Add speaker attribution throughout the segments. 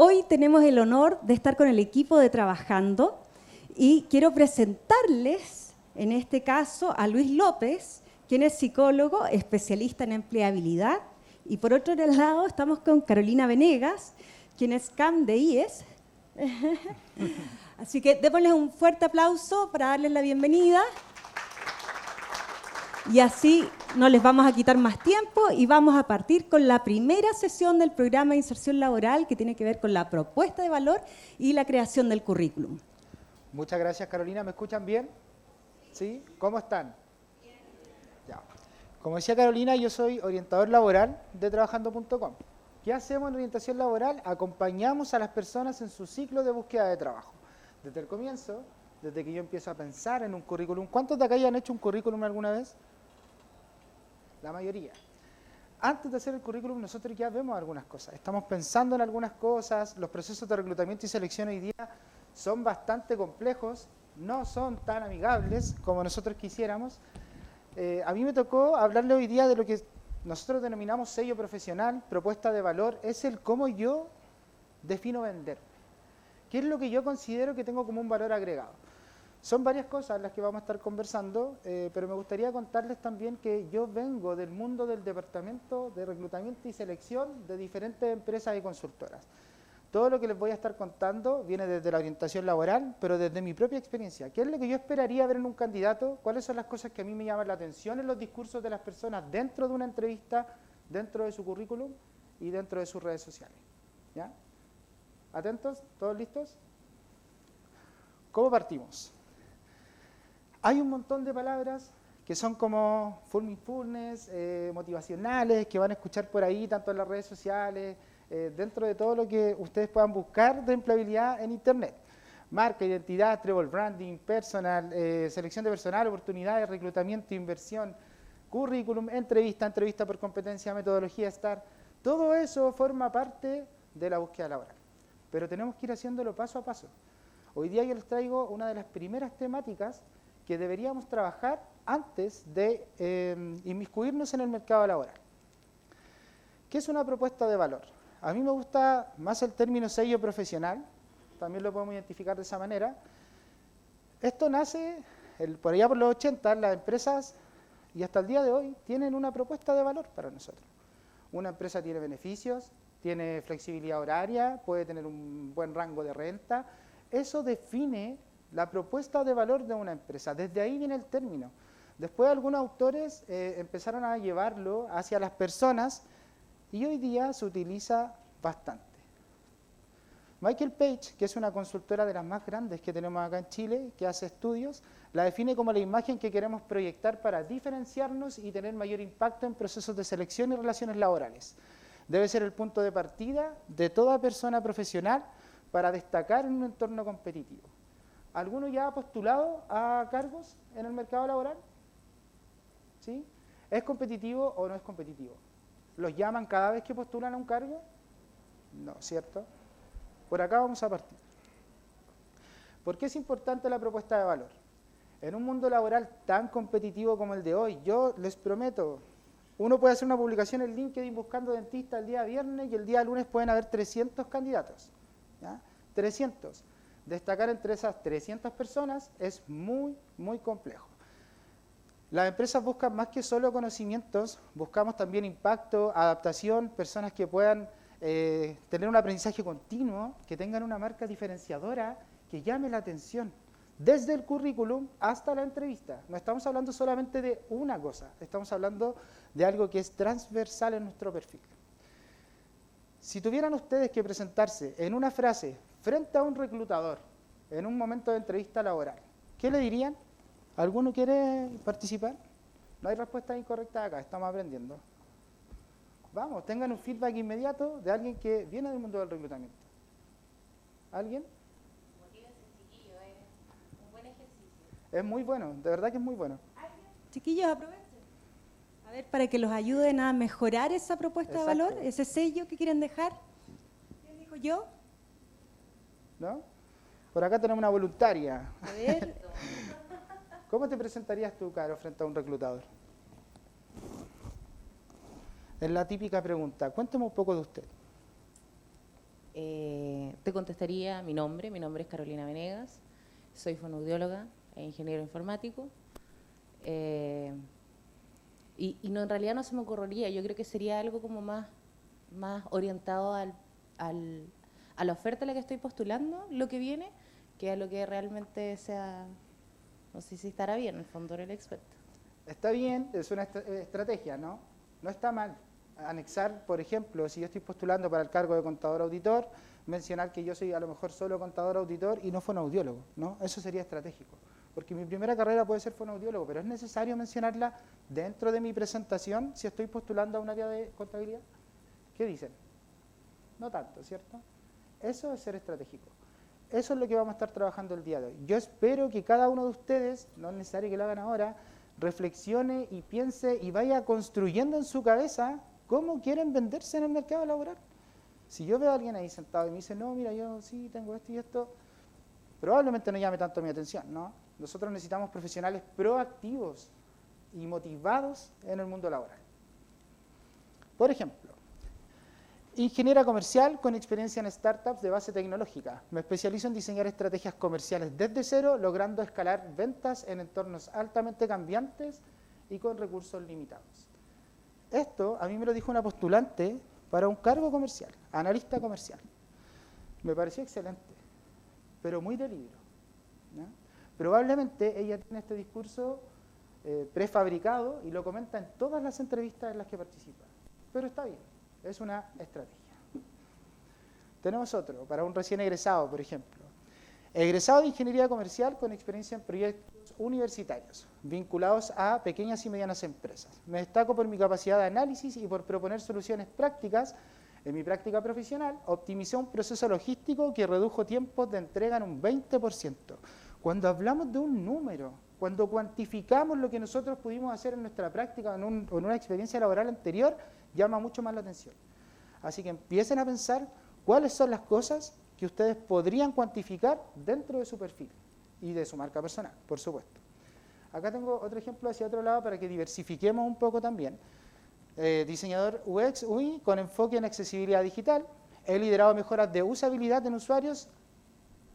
Speaker 1: Hoy tenemos el honor de estar con el equipo de Trabajando y quiero presentarles, en este caso, a Luis López, quien es psicólogo, especialista en empleabilidad. Y por otro lado estamos con Carolina Venegas, quien es CAM de IES. Así que démosles un fuerte aplauso para darles la bienvenida. Y así no les vamos a quitar más tiempo y vamos a partir con la primera sesión del programa de inserción laboral que tiene que ver con la propuesta de valor y la creación del currículum.
Speaker 2: Muchas gracias, Carolina. ¿Me escuchan bien? ¿Sí? ¿Cómo están? Bien. Ya. Como decía Carolina, yo soy orientador laboral de Trabajando.com. ¿Qué hacemos en orientación laboral? Acompañamos a las personas en su ciclo de búsqueda de trabajo. Desde el comienzo, desde que yo empiezo a pensar en un currículum. ¿Cuántos de acá ya han hecho un currículum alguna vez? La mayoría. Antes de hacer el currículum, nosotros ya vemos algunas cosas. Estamos pensando en algunas cosas. Los procesos de reclutamiento y selección hoy día son bastante complejos, no son tan amigables como nosotros quisiéramos. A mí me tocó hablarle hoy día de lo que nosotros denominamos sello profesional, propuesta de valor. Es el cómo yo defino vender. ¿Qué es lo que yo considero que tengo como un valor agregado? Son varias cosas las que vamos a estar conversando, pero me gustaría contarles también que yo vengo del mundo del departamento de reclutamiento y selección de diferentes empresas y consultoras. Todo lo que les voy a estar contando viene desde la orientación laboral, pero desde mi propia experiencia. ¿Qué es lo que yo esperaría ver en un candidato? ¿Cuáles son las cosas que a mí me llaman la atención en los discursos de las personas dentro de una entrevista, dentro de su currículum y dentro de sus redes sociales? ¿Ya? ¿Atentos? ¿Todos listos? ¿Cómo partimos? Hay un montón de palabras que son como fulness, motivacionales, que van a escuchar por ahí, tanto en las redes sociales, dentro de todo lo que ustedes puedan buscar de empleabilidad en Internet. Marca, identidad, travel branding, personal, selección de personal, oportunidades, reclutamiento, inversión, currículum, entrevista por competencia, metodología, STAR. Todo eso forma parte de la búsqueda laboral. Pero tenemos que ir haciéndolo paso a paso. Hoy día yo les traigo una de las primeras temáticas que deberíamos trabajar antes de inmiscuirnos en el mercado laboral. ¿Qué es una propuesta de valor? A mí me gusta más el término sello profesional, también lo podemos identificar de esa manera. Esto nace por allá por los 80, las empresas, y hasta el día de hoy, tienen una propuesta de valor para nosotros. Una empresa tiene beneficios, tiene flexibilidad horaria, puede tener un buen rango de renta. Eso define la propuesta de valor de una empresa. Desde ahí viene el término. Después algunos autores empezaron a llevarlo hacia las personas y hoy día se utiliza bastante. Michael Page, que es una consultora de las más grandes que tenemos acá en Chile, que hace estudios, la define como la imagen que queremos proyectar para diferenciarnos y tener mayor impacto en procesos de selección y relaciones laborales. Debe ser el punto de partida de toda persona profesional para destacar en un entorno competitivo. ¿Alguno ya ha postulado a cargos en el mercado laboral? ¿Sí? ¿Es competitivo o no es competitivo? ¿Los llaman cada vez que postulan a un cargo? No, ¿cierto? Por acá vamos a partir. ¿Por qué es importante la propuesta de valor? En un mundo laboral tan competitivo como el de hoy, yo les prometo, uno puede hacer una publicación en LinkedIn buscando dentista el día viernes y el día lunes pueden haber 300 candidatos. ¿Ya? 300. Destacar entre esas 300 personas es muy, muy complejo. Las empresas buscan más que solo conocimientos, buscamos también impacto, adaptación, personas que puedan tener un aprendizaje continuo, que tengan una marca diferenciadora, que llame la atención, desde el currículum hasta la entrevista. No estamos hablando solamente de una cosa, estamos hablando de algo que es transversal en nuestro perfil. Si tuvieran ustedes que presentarse en una frase frente a un reclutador en un momento de entrevista laboral, ¿qué le dirían? ¿Alguno quiere participar? No hay respuesta incorrecta acá, estamos aprendiendo. Vamos, tengan un feedback inmediato de alguien que viene del mundo del reclutamiento. ¿Alguien?
Speaker 3: Motívense, chiquillo, es un buen ejercicio.
Speaker 2: Es muy bueno, de verdad que es muy bueno.
Speaker 1: Chiquillos, aprovechen. A ver, para que los ayuden a mejorar esa propuesta de valor, ese sello que quieren dejar. ¿Quién dijo yo?
Speaker 2: ¿No? Por acá tenemos una voluntaria.
Speaker 1: A ver.
Speaker 2: ¿Cómo te presentarías tú, Caro, frente a un reclutador? Es la típica pregunta. Cuénteme un poco de usted.
Speaker 3: Te contestaría mi nombre es Carolina Venegas, soy fonoaudióloga e ingeniero informático. Y no, en realidad no se me ocurriría, yo creo que sería algo como más orientado a la oferta a la que estoy postulando, lo que viene, que a lo que realmente sea, no sé si estará bien, en el fondo era el experto.
Speaker 2: Está bien, es una estrategia, ¿no? No está mal. Anexar, por ejemplo, si yo estoy postulando para el cargo de contador auditor, mencionar que yo soy a lo mejor solo contador auditor y no fonoaudiólogo, ¿no? Eso sería estratégico. Porque mi primera carrera puede ser fonoaudiólogo, pero es necesario mencionarla dentro de mi presentación si estoy postulando a un área de contabilidad. ¿Qué dicen? No tanto, ¿cierto? Eso es ser estratégico. Eso es lo que vamos a estar trabajando el día de hoy. Yo espero que cada uno de ustedes, no es necesario que lo hagan ahora, reflexione y piense y vaya construyendo en su cabeza cómo quieren venderse en el mercado laboral. Si yo veo a alguien ahí sentado y me dice, no, mira, yo sí tengo esto y esto, probablemente no llame tanto mi atención, ¿no? Nosotros necesitamos profesionales proactivos y motivados en el mundo laboral. Por ejemplo, ingeniera comercial con experiencia en startups de base tecnológica. Me especializo en diseñar estrategias comerciales desde cero, logrando escalar ventas en entornos altamente cambiantes y con recursos limitados. Esto a mí me lo dijo una postulante para un cargo comercial, analista comercial. Me pareció excelente, pero muy de libro, ¿no? Probablemente ella tiene este discurso prefabricado y lo comenta en todas las entrevistas en las que participa. Pero está bien, es una estrategia. Tenemos otro, para un recién egresado, por ejemplo. Egresado de Ingeniería Comercial con experiencia en proyectos universitarios, vinculados a pequeñas y medianas empresas. Me destaco por mi capacidad de análisis y por proponer soluciones prácticas. En mi práctica profesional, optimicé un proceso logístico que redujo tiempos de entrega en un 20%. Cuando hablamos de un número, cuando cuantificamos lo que nosotros pudimos hacer en nuestra práctica o en una experiencia laboral anterior, llama mucho más la atención. Así que empiecen a pensar cuáles son las cosas que ustedes podrían cuantificar dentro de su perfil y de su marca personal, por supuesto. Acá tengo otro ejemplo hacia otro lado para que diversifiquemos un poco también. Diseñador UX, UI, con enfoque en accesibilidad digital. He liderado mejoras de usabilidad en usuarios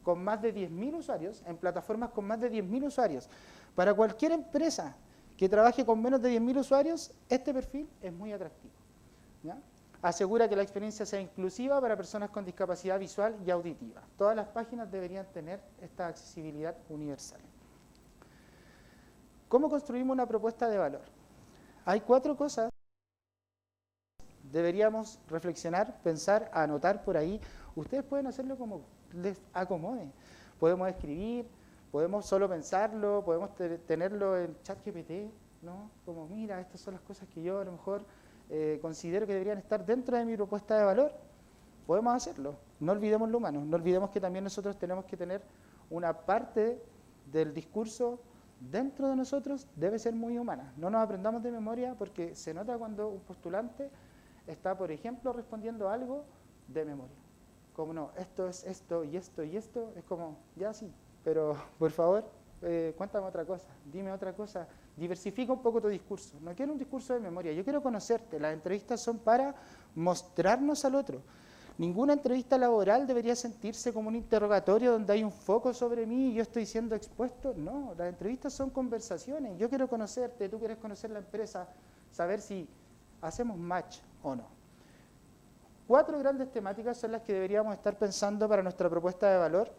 Speaker 2: con más de 10.000 usuarios, en plataformas con más de 10.000 usuarios. Para cualquier empresa que trabaje con menos de 10.000 usuarios, este perfil es muy atractivo, ¿ya? Asegura que la experiencia sea inclusiva para personas con discapacidad visual y auditiva. Todas las páginas deberían tener esta accesibilidad universal. ¿Cómo construimos una propuesta de valor? Hay 4 cosas que deberíamos reflexionar, pensar, anotar por ahí. Ustedes pueden hacerlo como les acomode. Podemos escribir, podemos solo pensarlo, podemos tenerlo en ChatGPT, ¿no? Como, mira, estas son las cosas que yo a lo mejor considero que deberían estar dentro de mi propuesta de valor. Podemos hacerlo. No olvidemos lo humano, no olvidemos que también nosotros tenemos que tener una parte del discurso dentro de nosotros, debe ser muy humana. No nos aprendamos de memoria porque se nota cuando un postulante está, por ejemplo, respondiendo algo de memoria. Como no, esto es esto y esto y esto, es como, ya sí, pero por favor, cuéntame otra cosa, dime otra cosa, diversifica un poco tu discurso. No quiero un discurso de memoria, yo quiero conocerte. Las entrevistas son para mostrarnos al otro. Ninguna entrevista laboral debería sentirse como un interrogatorio donde hay un foco sobre mí y yo estoy siendo expuesto. No, las entrevistas son conversaciones. Yo quiero conocerte, tú quieres conocer la empresa, saber si hacemos match o no. 4 grandes temáticas son las que deberíamos estar pensando para nuestra propuesta de valor.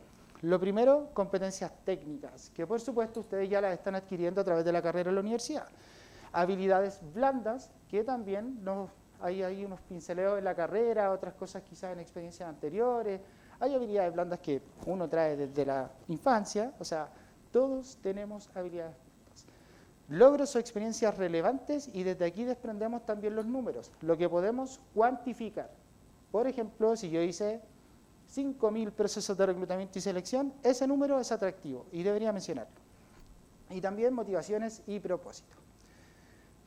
Speaker 2: Lo primero, competencias técnicas, que por supuesto ustedes ya las están adquiriendo a través de la carrera en la universidad. Habilidades blandas, que también hay unos pinceleos en la carrera, otras cosas quizás en experiencias anteriores. Hay habilidades blandas que uno trae desde la infancia, o sea, todos tenemos habilidades blandas. Logros o experiencias relevantes, y desde aquí desprendemos también los números, lo que podemos cuantificar. Por ejemplo, si yo hice 5.000 procesos de reclutamiento y selección, ese número es atractivo y debería mencionarlo. Y también motivaciones y propósitos.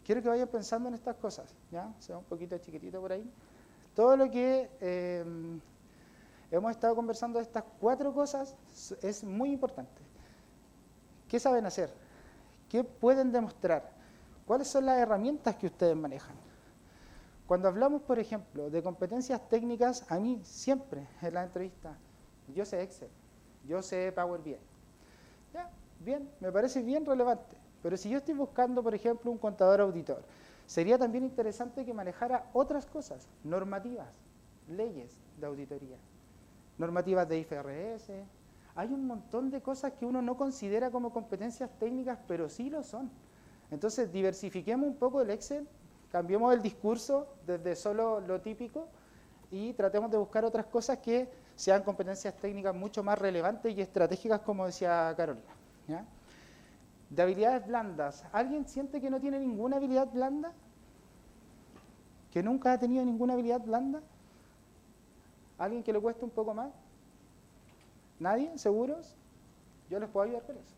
Speaker 2: Quiero que vayan pensando en estas cosas, ¿ya? Se va un poquito chiquitito por ahí. Todo lo que hemos estado conversando de estas 4 cosas es muy importante. ¿Qué saben hacer? ¿Qué pueden demostrar? ¿Cuáles son las herramientas que ustedes manejan? Cuando hablamos, por ejemplo, de competencias técnicas, a mí siempre en la entrevista, yo sé Excel, yo sé Power BI. Ya, bien, me parece bien relevante. Pero si yo estoy buscando, por ejemplo, un contador auditor, sería también interesante que manejara otras cosas, normativas, leyes de auditoría, normativas de IFRS. Hay un montón de cosas que uno no considera como competencias técnicas, pero sí lo son. Entonces, diversifiquemos un poco el Excel, cambiemos el discurso desde solo lo típico y tratemos de buscar otras cosas que sean competencias técnicas mucho más relevantes y estratégicas, como decía Carolina, ¿ya? De habilidades blandas, ¿alguien siente que no tiene ninguna habilidad blanda? ¿Que nunca ha tenido ninguna habilidad blanda? ¿Alguien que le cueste un poco más? ¿Nadie? ¿Seguros? Yo les puedo ayudar con eso.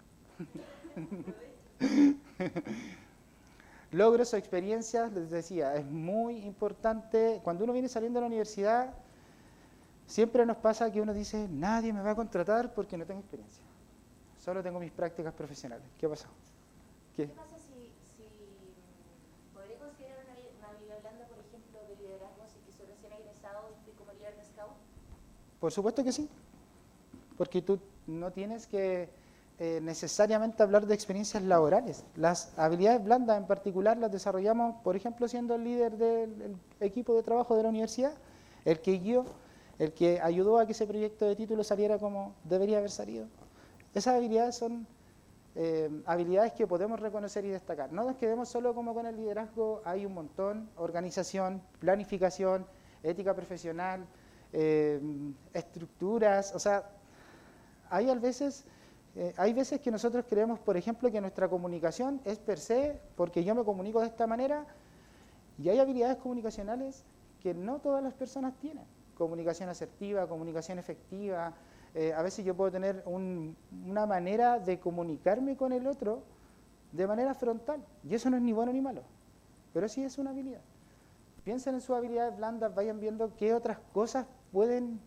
Speaker 2: Logros o experiencias, les decía, es muy importante. Cuando uno viene saliendo de la universidad, siempre nos pasa que uno dice, nadie me va a contratar porque no tengo experiencia. Solo tengo mis prácticas profesionales. ¿Qué pasó?
Speaker 3: ¿Qué pasa si podría considerar una habilidad blanda, por ejemplo, de liderazgo, si que soy recién egresado y fui como líder de scout?
Speaker 2: Por supuesto que sí, porque tú no tienes que necesariamente hablar de experiencias laborales. Las habilidades blandas en particular las desarrollamos, por ejemplo, siendo el líder del equipo de trabajo de la universidad, el que guió, el que ayudó a que ese proyecto de título saliera como debería haber salido. Esas habilidades son habilidades que podemos reconocer y destacar. No nos quedemos solo como con el liderazgo, hay un montón: organización, planificación, ética profesional, estructuras. O sea, hay veces que nosotros creemos, por ejemplo, que nuestra comunicación es per se porque yo me comunico de esta manera, y hay habilidades comunicacionales que no todas las personas tienen. Comunicación asertiva, comunicación efectiva. A veces yo puedo tener una manera de comunicarme con el otro de manera frontal, y eso no es ni bueno ni malo, pero sí es una habilidad. Piensen en sus habilidades blandas, vayan viendo qué otras cosas pueden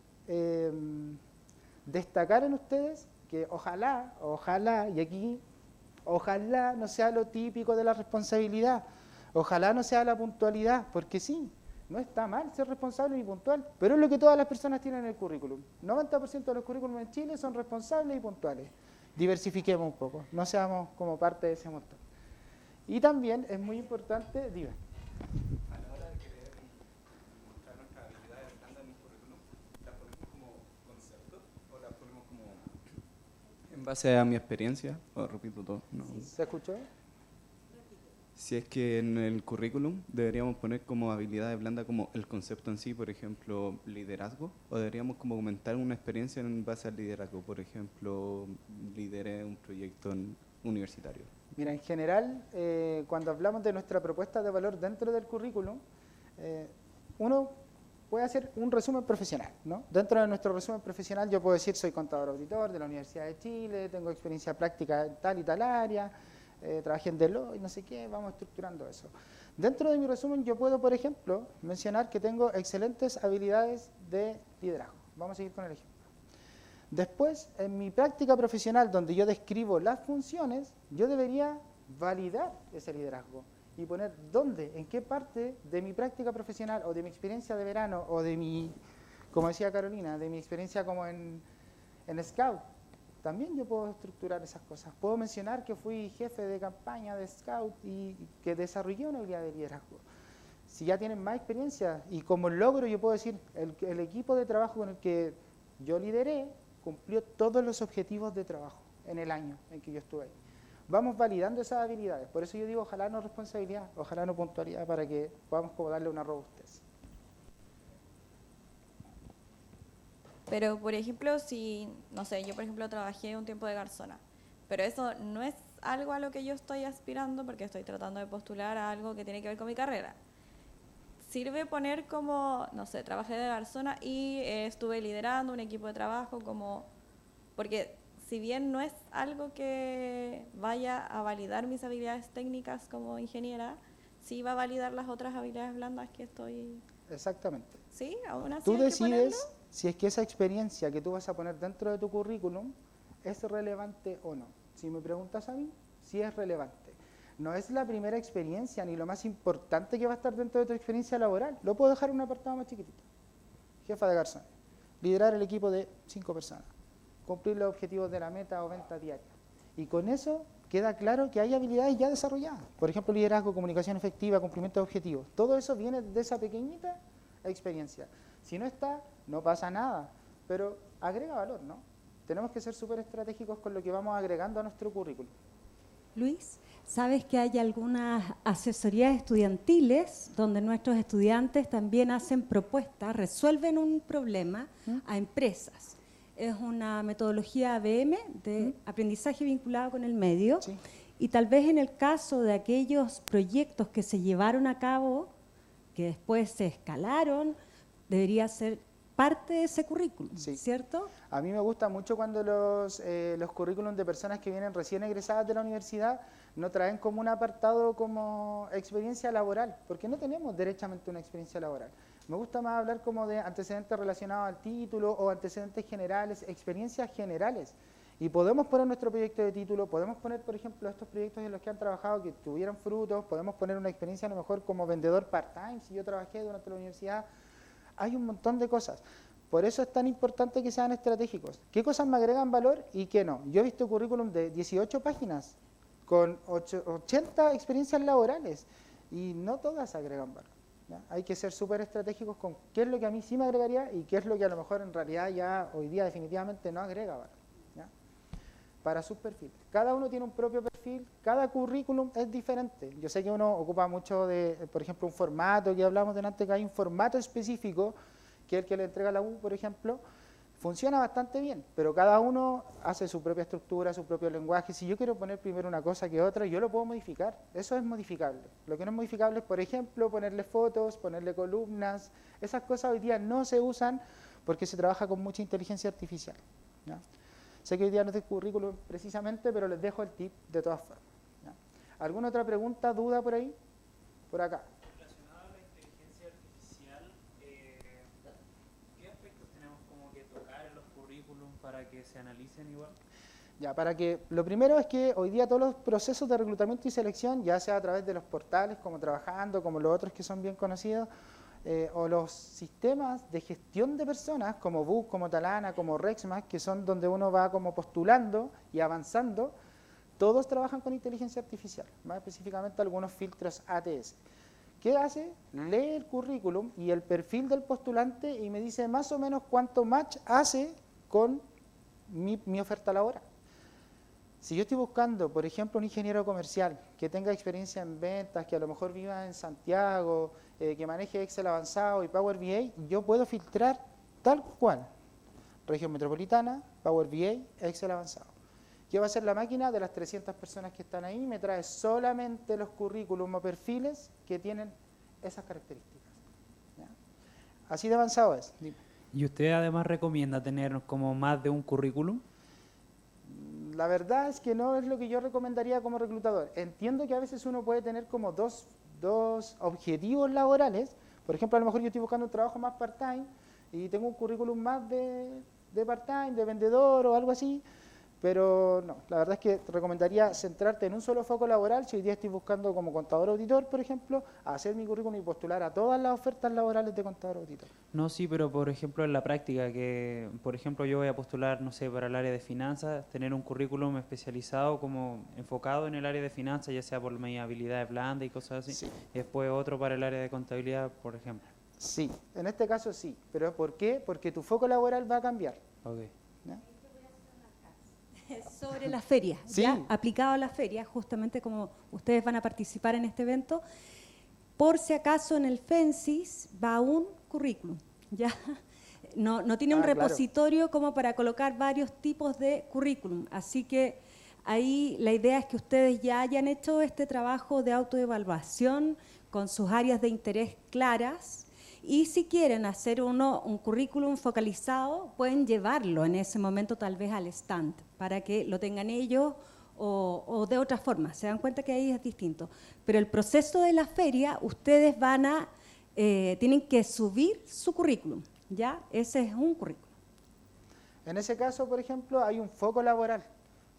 Speaker 2: destacar en ustedes, que ojalá, y aquí, ojalá no sea lo típico de la responsabilidad, ojalá no sea la puntualidad, porque sí, no está mal ser responsable y puntual, pero es lo que todas las personas tienen en el currículum. 90% de los currículums en Chile son responsables y puntuales. Diversifiquemos un poco, no seamos como parte de ese montón. Y también es muy importante, dime.
Speaker 4: A la hora de querer mostrar nuestras habilidades blandas en el currículum, ¿las ponemos como conceptos o las ponemos como en base a mi experiencia? O repito todo. No.
Speaker 2: ¿Se escuchó?
Speaker 4: Si es que en el currículum deberíamos poner como habilidades blandas como el concepto en sí, por ejemplo, liderazgo, o deberíamos como comentar una experiencia en base al liderazgo, por ejemplo, lideré un proyecto universitario.
Speaker 2: Mira, en general, cuando hablamos de nuestra propuesta de valor dentro del currículum, uno puede hacer un resumen profesional, ¿no? Dentro de nuestro resumen profesional yo puedo decir, soy contador auditor de la Universidad de Chile, tengo experiencia práctica en tal y tal área, trabajé en Deloitte, no sé qué, vamos estructurando eso. Dentro de mi resumen yo puedo, por ejemplo, mencionar que tengo excelentes habilidades de liderazgo. Vamos a seguir con el ejemplo. Después, en mi práctica profesional, donde yo describo las funciones, yo debería validar ese liderazgo y poner dónde, en qué parte de mi práctica profesional o de mi experiencia de verano o de mi, como decía Carolina, de mi experiencia como en Scout. También yo puedo estructurar esas cosas. Puedo mencionar que fui jefe de campaña de Scout y que desarrollé una habilidad de liderazgo. Si ya tienen más experiencia y como logro yo puedo decir, el equipo de trabajo con el que yo lideré cumplió todos los objetivos de trabajo en el año en que yo estuve ahí. Vamos validando esas habilidades. Por eso yo digo, ojalá no responsabilidad, ojalá no puntualidad, para que podamos como darle una robustez.
Speaker 5: Pero, por ejemplo, si, no sé, yo por ejemplo trabajé un tiempo de garzona, pero eso no es algo a lo que yo estoy aspirando porque estoy tratando de postular a algo que tiene que ver con mi carrera. Sirve poner como, no sé, trabajé de garzona y estuve liderando un equipo de trabajo como, porque si bien no es algo que vaya a validar mis habilidades técnicas como ingeniera, sí va a validar las otras habilidades blandas que estoy...
Speaker 2: Exactamente.
Speaker 5: ¿Sí? ¿Aún así
Speaker 2: Tú
Speaker 5: hay que
Speaker 2: decides
Speaker 5: ponerlo?
Speaker 2: si es que esa experiencia que tú vas a poner dentro de tu currículum es relevante o no. Si me preguntas a mí, sí es relevante. no es la primera experiencia ni lo más importante que va a estar dentro de tu experiencia laboral. Lo puedo dejar en un apartado más chiquitito. Jefa de garzón, liderar el equipo de 5 personas, cumplir los objetivos de la meta o venta diaria. Y con eso queda claro que hay habilidades ya desarrolladas. Por ejemplo, liderazgo, comunicación efectiva, cumplimiento de objetivos. Todo eso viene de esa pequeñita experiencia. Si no está, no pasa nada, pero agrega valor, ¿no? Tenemos que ser súper estratégicos con lo que vamos agregando a nuestro currículum.
Speaker 1: Luis, ¿sabes que hay algunas asesorías estudiantiles donde nuestros estudiantes también hacen propuestas, resuelven un problema a empresas? Es una metodología ABM de aprendizaje vinculado con el medio.
Speaker 2: Sí.
Speaker 1: Y tal vez en el caso de aquellos proyectos que se llevaron a cabo, que después se escalaron, debería ser parte de ese currículum,
Speaker 2: Sí.
Speaker 1: ¿cierto?
Speaker 2: A mí me gusta mucho cuando los currículums de personas que vienen recién egresadas de la universidad no traen como un apartado como experiencia laboral, porque no tenemos derechamente una experiencia laboral. Me gusta más hablar como de antecedentes relacionados al título o antecedentes generales, experiencias generales. Y podemos poner nuestro proyecto de título, podemos poner, por ejemplo, estos proyectos en los que han trabajado que tuvieran frutos, podemos poner una experiencia a lo mejor como vendedor part-time, si yo trabajé durante la universidad. Hay un montón de cosas. Por eso es tan importante que sean estratégicos. ¿Qué cosas me agregan valor y qué no? Yo he visto currículum de 18 páginas con 80 experiencias laborales y no todas agregan valor, ¿ya? Hay que ser súper estratégicos con qué es lo que a mí sí me agregaría y qué es lo que a lo mejor en realidad ya hoy día definitivamente no agrega valor, ¿ya? Para sus perfiles. Cada uno tiene un propio perfil, cada currículum es diferente. Yo sé que uno ocupa mucho de, por ejemplo, un formato que hablamos delante, que hay un formato específico, que es el que le entrega la U, por ejemplo, funciona bastante bien, pero cada uno hace su propia estructura, su propio lenguaje. Si yo quiero poner primero una cosa que otra, yo lo puedo modificar. Eso es modificable. Lo que no es modificable es, por ejemplo, ponerle fotos, ponerle columnas. Esas cosas hoy día no se usan porque se trabaja con mucha inteligencia artificial, ¿ya? Sé que hoy día no es de currículum precisamente, pero les dejo el tip de todas formas, ¿ya? ¿Alguna otra pregunta, duda por ahí? Por acá.
Speaker 6: Relacionado a la inteligencia artificial, ¿qué aspectos tenemos como que tocar en los currículums para que se analicen igual?
Speaker 2: Ya, lo primero es que hoy día todos los procesos de reclutamiento y selección, ya sea a través de los portales como Trabajando, como los otros que son bien conocidos, o los sistemas de gestión de personas como Book, como Talana, como Rexmas, que son donde uno va como postulando y avanzando, todos trabajan con inteligencia artificial, más específicamente algunos filtros ATS. ¿Qué hace? Lee el currículum y el perfil del postulante y me dice más o menos cuánto match hace con mi oferta laboral. Si yo estoy buscando, por ejemplo, un ingeniero comercial que tenga experiencia en ventas, que a lo mejor viva en Santiago, que maneje Excel avanzado y Power BI, yo puedo filtrar tal cual. Región metropolitana, Power BI, Excel avanzado. ¿Qué va a hacer la máquina? De las 300 personas que están ahí, me trae solamente los currículum o perfiles que tienen esas características, ¿ya? Así de avanzado es.
Speaker 6: ¿Y usted además recomienda tener como más de un currículum?
Speaker 2: La verdad es que no es lo que yo recomendaría como reclutador. Entiendo que a veces uno puede tener como dos objetivos laborales. Por ejemplo, a lo mejor yo estoy buscando un trabajo más part-time y tengo un currículum más de part-time, de vendedor o algo así. Pero no, la verdad es que te recomendaría centrarte en un solo foco laboral. Si hoy día estoy buscando como contador auditor, por ejemplo, hacer mi currículum y postular a todas las ofertas laborales de contador auditor.
Speaker 6: No, sí, pero por ejemplo en la práctica, que por ejemplo yo voy a postular, no sé, para el área de finanzas, tener un currículum especializado como enfocado en el área de finanzas, ya sea por mis habilidades blandas y cosas así,
Speaker 2: Sí.
Speaker 6: y después otro para el área de contabilidad, por ejemplo.
Speaker 2: Sí, en este caso sí. ¿Pero por qué? Porque tu foco laboral va a cambiar,
Speaker 6: Okay.
Speaker 2: ¿ya?
Speaker 1: Sobre la feria,
Speaker 2: Sí.
Speaker 1: ya aplicado a la feria, justamente como ustedes van a participar en este evento, por si acaso en el FENSIS va un currículum, ya no tiene un
Speaker 2: Claro.
Speaker 1: repositorio como para colocar varios tipos de currículum, así que ahí la idea es que ustedes ya hayan hecho este trabajo de autoevaluación con sus áreas de interés claras. Y si quieren hacer un currículum focalizado, pueden llevarlo en ese momento tal vez al stand para que lo tengan ellos o de otra forma. Se dan cuenta que ahí es distinto. Pero el proceso de la feria, ustedes tienen que subir su currículum, ¿ya? Ese es un currículum.
Speaker 2: En ese caso, por ejemplo, hay un foco laboral.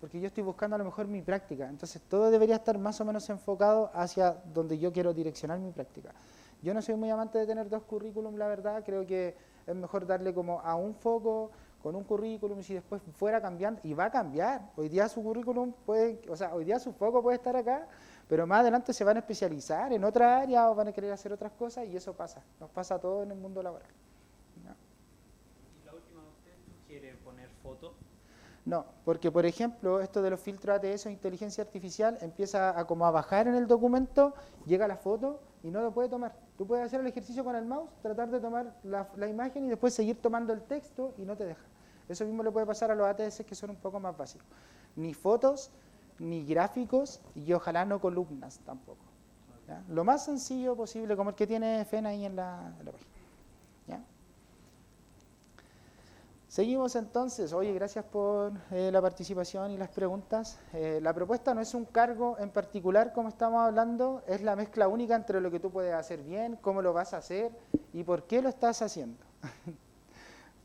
Speaker 2: porque yo estoy buscando a lo mejor mi práctica. Entonces todo debería estar más o menos enfocado hacia donde yo quiero direccionar mi práctica. Yo no soy muy amante de tener 2 currículums, la verdad. Creo que es mejor darle como a un foco con un currículum, y si después fuera cambiando, y va a cambiar. Hoy día su currículum puede, o sea, hoy día su foco puede estar acá, pero más adelante se van a especializar en otra área o van a querer hacer otras cosas, y eso pasa. Nos pasa a todos en el mundo laboral. ¿No?
Speaker 6: ¿Y la última de usted quiere poner foto?
Speaker 2: No, porque por ejemplo, esto de los filtros ATS o inteligencia artificial empieza a como a bajar en el documento, llega la foto y no lo puede tomar. Tú puedes hacer el ejercicio con el mouse, tratar de tomar la imagen y después seguir tomando el texto y no te deja. Eso mismo le puede pasar a los ATS que son un poco más básicos. Ni fotos, ni gráficos y ojalá no columnas tampoco. ¿Ya? Lo más sencillo posible, como el que tiene FEN ahí en la página. ¿Ya? Seguimos entonces. Oye, gracias por la participación y las preguntas. La propuesta no es un cargo en particular, como estamos hablando, es la mezcla única entre lo que tú puedes hacer bien, cómo lo vas a hacer y por qué lo estás haciendo.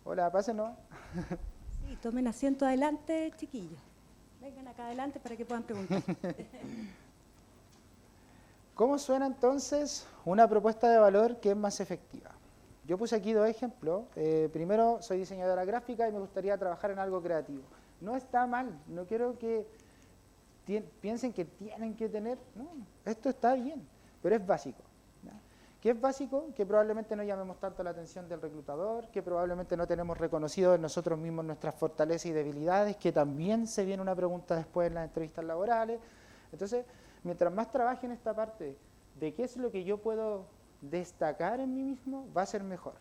Speaker 2: Hola, pásenlo.
Speaker 1: Sí, tomen asiento adelante, chiquillos. Vengan acá adelante para que puedan preguntar.
Speaker 2: ¿Cómo suena entonces una propuesta de valor que es más efectiva? Yo puse aquí 2 ejemplos. Primero, soy diseñadora gráfica y me gustaría trabajar en algo creativo. No está mal, no quiero que piensen que tienen que tener, no, esto está bien, pero es básico. ¿Ya? ¿Qué es básico? Que probablemente no llamemos tanto la atención del reclutador, que probablemente no tenemos reconocido en nosotros mismos nuestras fortalezas y debilidades, que también se viene una pregunta después en las entrevistas laborales. Entonces, mientras más trabaje en esta parte de qué es lo que yo puedo destacar en mí mismo, va a ser mejor.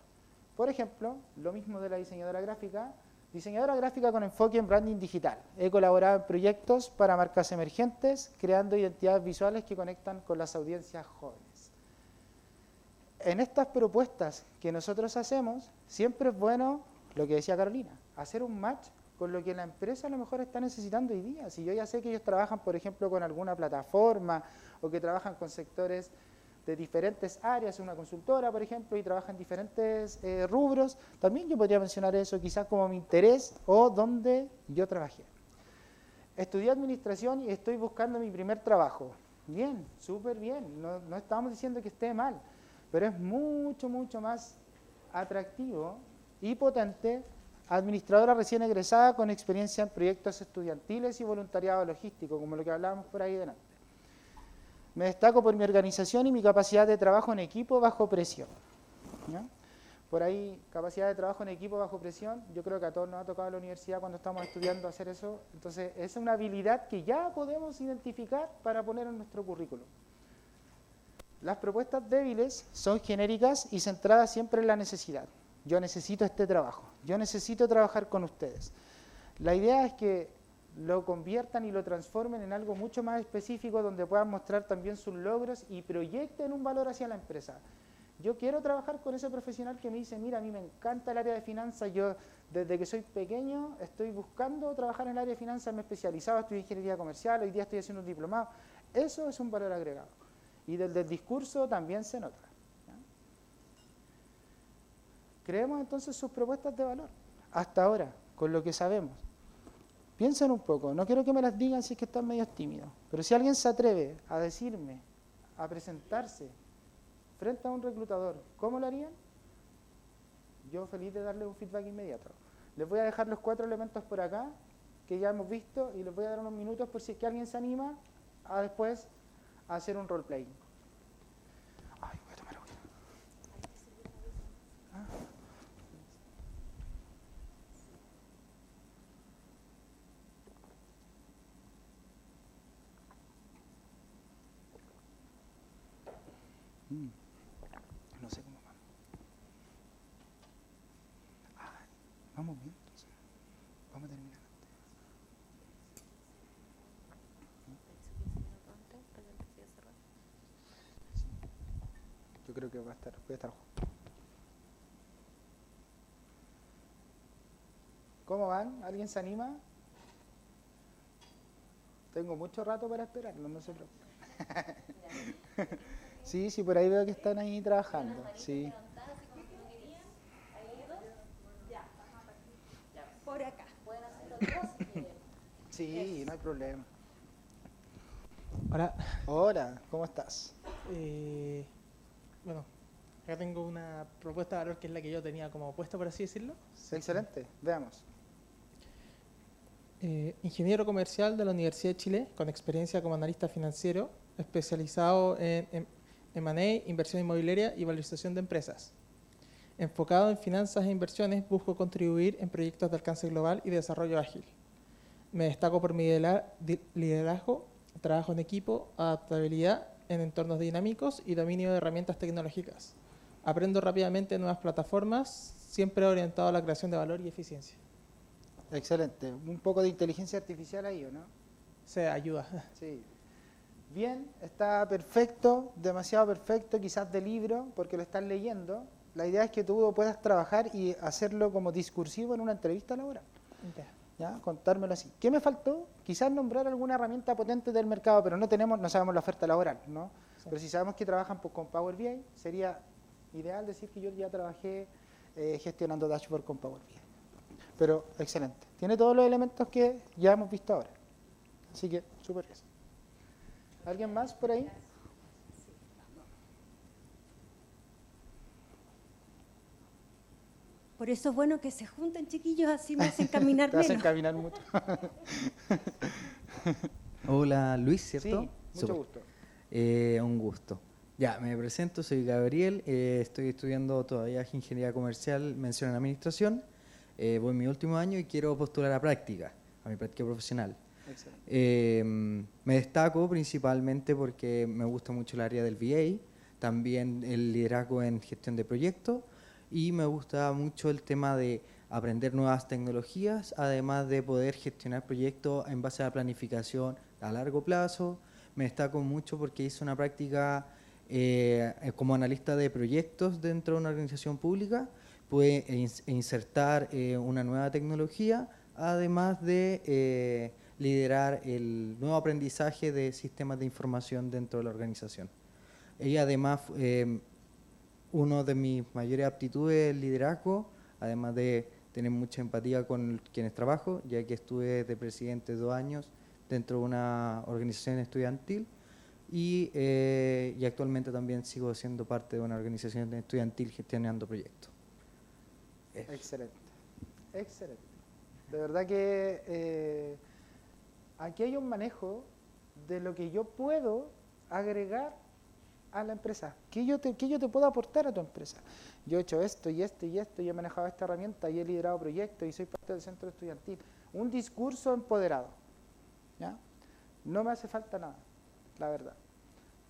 Speaker 2: Por ejemplo, lo mismo de la diseñadora gráfica con enfoque en branding digital. He colaborado en proyectos para marcas emergentes, creando identidades visuales que conectan con las audiencias jóvenes. En estas propuestas que nosotros hacemos, siempre es bueno, lo que decía Carolina, hacer un match con lo que la empresa a lo mejor está necesitando hoy día. Si yo ya sé que ellos trabajan, por ejemplo, con alguna plataforma o que trabajan con sectores de diferentes áreas, una consultora, por ejemplo, y trabajan en diferentes rubros, también yo podría mencionar eso quizás como mi interés o donde yo trabajé. Estudié administración y estoy buscando mi primer trabajo. Bien, súper bien, no estamos diciendo que esté mal, pero es mucho, mucho más atractivo y potente administradora recién egresada con experiencia en proyectos estudiantiles y voluntariado logístico, como lo que hablábamos por ahí delante. Me destaco por mi organización y mi capacidad de trabajo en equipo bajo presión. ¿Ya? Por ahí, capacidad de trabajo en equipo bajo presión, yo creo que a todos nos ha tocado en la universidad cuando estamos estudiando hacer eso. Entonces, es una habilidad que ya podemos identificar para poner en nuestro currículum. Las propuestas débiles son genéricas y centradas siempre en la necesidad. Yo necesito este trabajo, yo necesito trabajar con ustedes. La idea es que lo conviertan y lo transformen en algo mucho más específico donde puedan mostrar también sus logros y proyecten un valor hacia la empresa. Yo quiero trabajar con ese profesional que me dice, mira, a mí me encanta el área de finanzas, yo desde que soy pequeño estoy buscando trabajar en el área de finanzas, me he especializado, estudié ingeniería comercial, hoy día estoy haciendo un diplomado. Eso es un valor agregado. Y desde el discurso también se nota. ¿Ya? Creemos entonces sus propuestas de valor, hasta ahora, con lo que sabemos. Piensen un poco, no quiero que me las digan si es que están medio tímidos, pero si alguien se atreve a decirme, a presentarse frente a un reclutador, ¿cómo lo harían? Yo feliz de darle un feedback inmediato. Les voy a dejar los 4 elementos por acá, que ya hemos visto, y les voy a dar unos minutos por si es que alguien se anima a después hacer un roleplay. Ay, voy a tomar agua. No sé cómo vamos. Ay, vamos bien, entonces. Vamos a terminar antes. Sí. Yo creo que voy a estar justo. ¿Cómo van? ¿Alguien se anima? Tengo mucho rato para esperarlo, no se preocupen. Sí, sí, por ahí veo que están ahí trabajando. Sí.
Speaker 1: Por acá.
Speaker 2: Sí, no hay problema.
Speaker 7: Hola,
Speaker 2: Hola, ¿cómo estás?
Speaker 7: bueno, acá tengo una propuesta de valor que es la que yo tenía como opuesta, por así decirlo.
Speaker 2: Excelente, veamos.
Speaker 7: Ingeniero comercial de la Universidad de Chile, con experiencia como analista financiero, especializado en M&A, inversión inmobiliaria y valorización de empresas. Enfocado en finanzas e inversiones, busco contribuir en proyectos de alcance global y desarrollo ágil. Me destaco por mi liderazgo, trabajo en equipo, adaptabilidad en entornos dinámicos y dominio de herramientas tecnológicas. Aprendo rápidamente nuevas plataformas, siempre orientado a la creación de valor y eficiencia.
Speaker 2: Excelente. Un poco de inteligencia artificial ahí, ¿o no?
Speaker 7: Se ayuda.
Speaker 2: Sí. Bien, está perfecto, demasiado perfecto, quizás de libro, porque lo estás leyendo. La idea es que tú puedas trabajar y hacerlo como discursivo en una entrevista laboral. ¿Ya? Contármelo así. ¿Qué me faltó? Quizás nombrar alguna herramienta potente del mercado, pero no sabemos la oferta laboral, ¿no? Sí. Pero si sabemos que trabajan con Power BI, sería ideal decir que yo ya trabajé gestionando dashboard con Power BI. Pero excelente. Tiene todos los elementos que ya hemos visto ahora. Así que, súper bien. ¿Alguien más por ahí?
Speaker 1: Por eso es bueno que se junten, chiquillos, así me hacen caminar
Speaker 2: Te hacen
Speaker 1: menos.
Speaker 2: caminar mucho.
Speaker 8: Hola, Luis, ¿cierto?
Speaker 2: Sí, mucho
Speaker 8: Súper.
Speaker 2: gusto.
Speaker 8: Un gusto. Ya, me presento, soy Gabriel, estoy estudiando todavía ingeniería comercial, mención en administración, voy en mi último año y quiero postular a práctica, a mi práctica profesional. Me destaco principalmente porque me gusta mucho el área del VA, también el liderazgo en gestión de proyectos y me gusta mucho el tema de aprender nuevas tecnologías, además de poder gestionar proyectos en base a la planificación a largo plazo. Me destaco mucho porque hice una práctica como analista de proyectos dentro de una organización pública, pude insertar una nueva tecnología, además de liderar el nuevo aprendizaje de sistemas de información dentro de la organización. Y además, una de mis mayores aptitudes es el liderazgo, además de tener mucha empatía con quienes trabajo, ya que estuve de presidente 2 años dentro de una organización estudiantil y actualmente también sigo siendo parte de una organización estudiantil gestionando proyectos.
Speaker 2: Excelente, excelente. De verdad que aquí hay un manejo de lo que yo puedo agregar a la empresa. ¿Qué yo te puedo aportar a tu empresa? Yo he hecho esto y esto y esto, y he manejado esta herramienta y he liderado proyectos y soy parte del centro estudiantil. Un discurso empoderado. ¿Ya? No me hace falta nada, la verdad.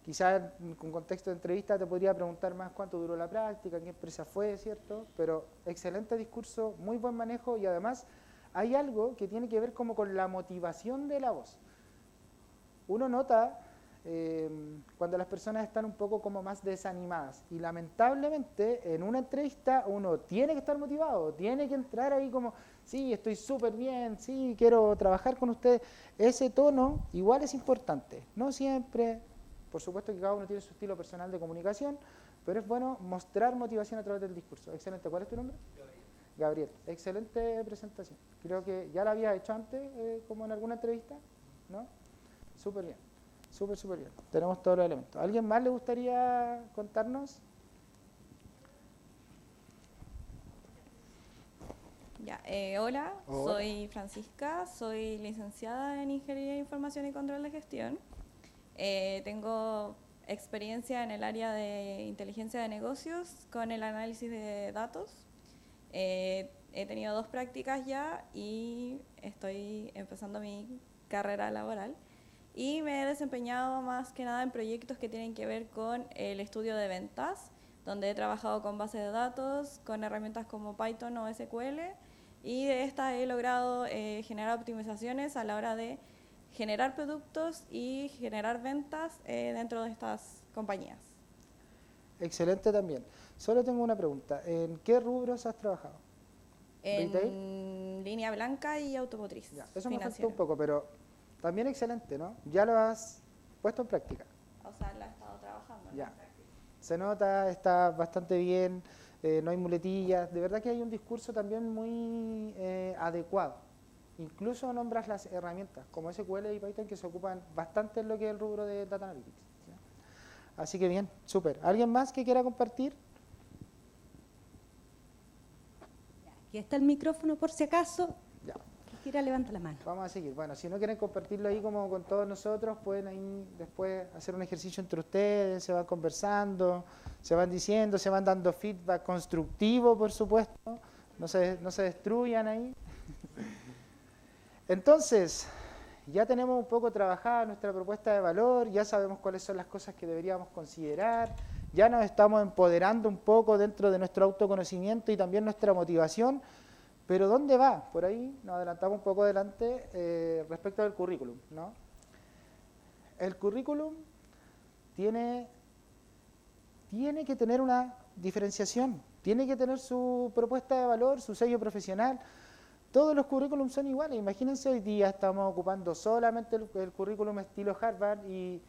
Speaker 2: Quizás con contexto de entrevista te podría preguntar más cuánto duró la práctica, qué empresa fue, ¿cierto? Pero excelente discurso, muy buen manejo y además hay algo que tiene que ver como con la motivación de la voz. Uno nota cuando las personas están un poco como más desanimadas y lamentablemente en una entrevista uno tiene que estar motivado, tiene que entrar ahí como, sí, estoy súper bien, sí, quiero trabajar con ustedes. Ese tono igual es importante, no siempre, por supuesto que cada uno tiene su estilo personal de comunicación, pero es bueno mostrar motivación a través del discurso. Excelente, ¿cuál es tu nombre? Gabriel, excelente presentación. Creo que ya la había hecho antes, como en alguna entrevista, ¿no? Súper bien, súper bien. Tenemos todos los elementos. ¿Alguien más le gustaría contarnos?
Speaker 5: Ya, hola, soy Francisca, soy licenciada en Ingeniería de Información y Control de Gestión. Tengo experiencia en el área de inteligencia de negocios con el análisis de datos. He tenido 2 prácticas ya y estoy empezando mi carrera laboral. Y me he desempeñado más que nada en proyectos que tienen que ver con el estudio de ventas, donde he trabajado con bases de datos, con herramientas como Python o SQL, y de estas he logrado generar optimizaciones a la hora de generar productos y generar ventas dentro de estas compañías.
Speaker 2: Excelente también. Solo tengo una pregunta. ¿En qué rubros has trabajado?
Speaker 5: En
Speaker 2: ¿Retail?
Speaker 5: línea blanca y automotriz.
Speaker 2: Ya, eso me faltó un poco, pero también excelente, ¿no? Ya lo has puesto en práctica.
Speaker 5: O sea, la he estado trabajando.
Speaker 2: Ya. Se nota, está bastante bien, no hay muletillas. De verdad que hay un discurso también muy adecuado. incluso nombras las herramientas como SQL y Python que se ocupan bastante en lo que es el rubro de Data Analytics. ¿Sí? Así que bien, súper. ¿Alguien más que quiera compartir?
Speaker 1: Aquí está el micrófono por si acaso.
Speaker 2: Ya.
Speaker 1: Que quiera levanta la mano.
Speaker 2: Vamos a seguir. Bueno, si no quieren compartirlo ahí como con todos nosotros, pueden ahí después hacer un ejercicio entre ustedes, se van conversando, se van diciendo, se van dando feedback constructivo, por supuesto. No se destruyan ahí. Entonces, ya tenemos un poco trabajada nuestra propuesta de valor, ya sabemos cuáles son las cosas que deberíamos considerar, ya nos estamos empoderando un poco dentro de nuestro autoconocimiento y también nuestra motivación, pero ¿dónde va? Por ahí nos adelantamos un poco adelante respecto del currículum, ¿no? El currículum tiene que tener una diferenciación, tiene que tener su propuesta de valor, su sello profesional. Todos los currículums son iguales. Imagínense, hoy día estamos ocupando solamente el currículum estilo Harvard y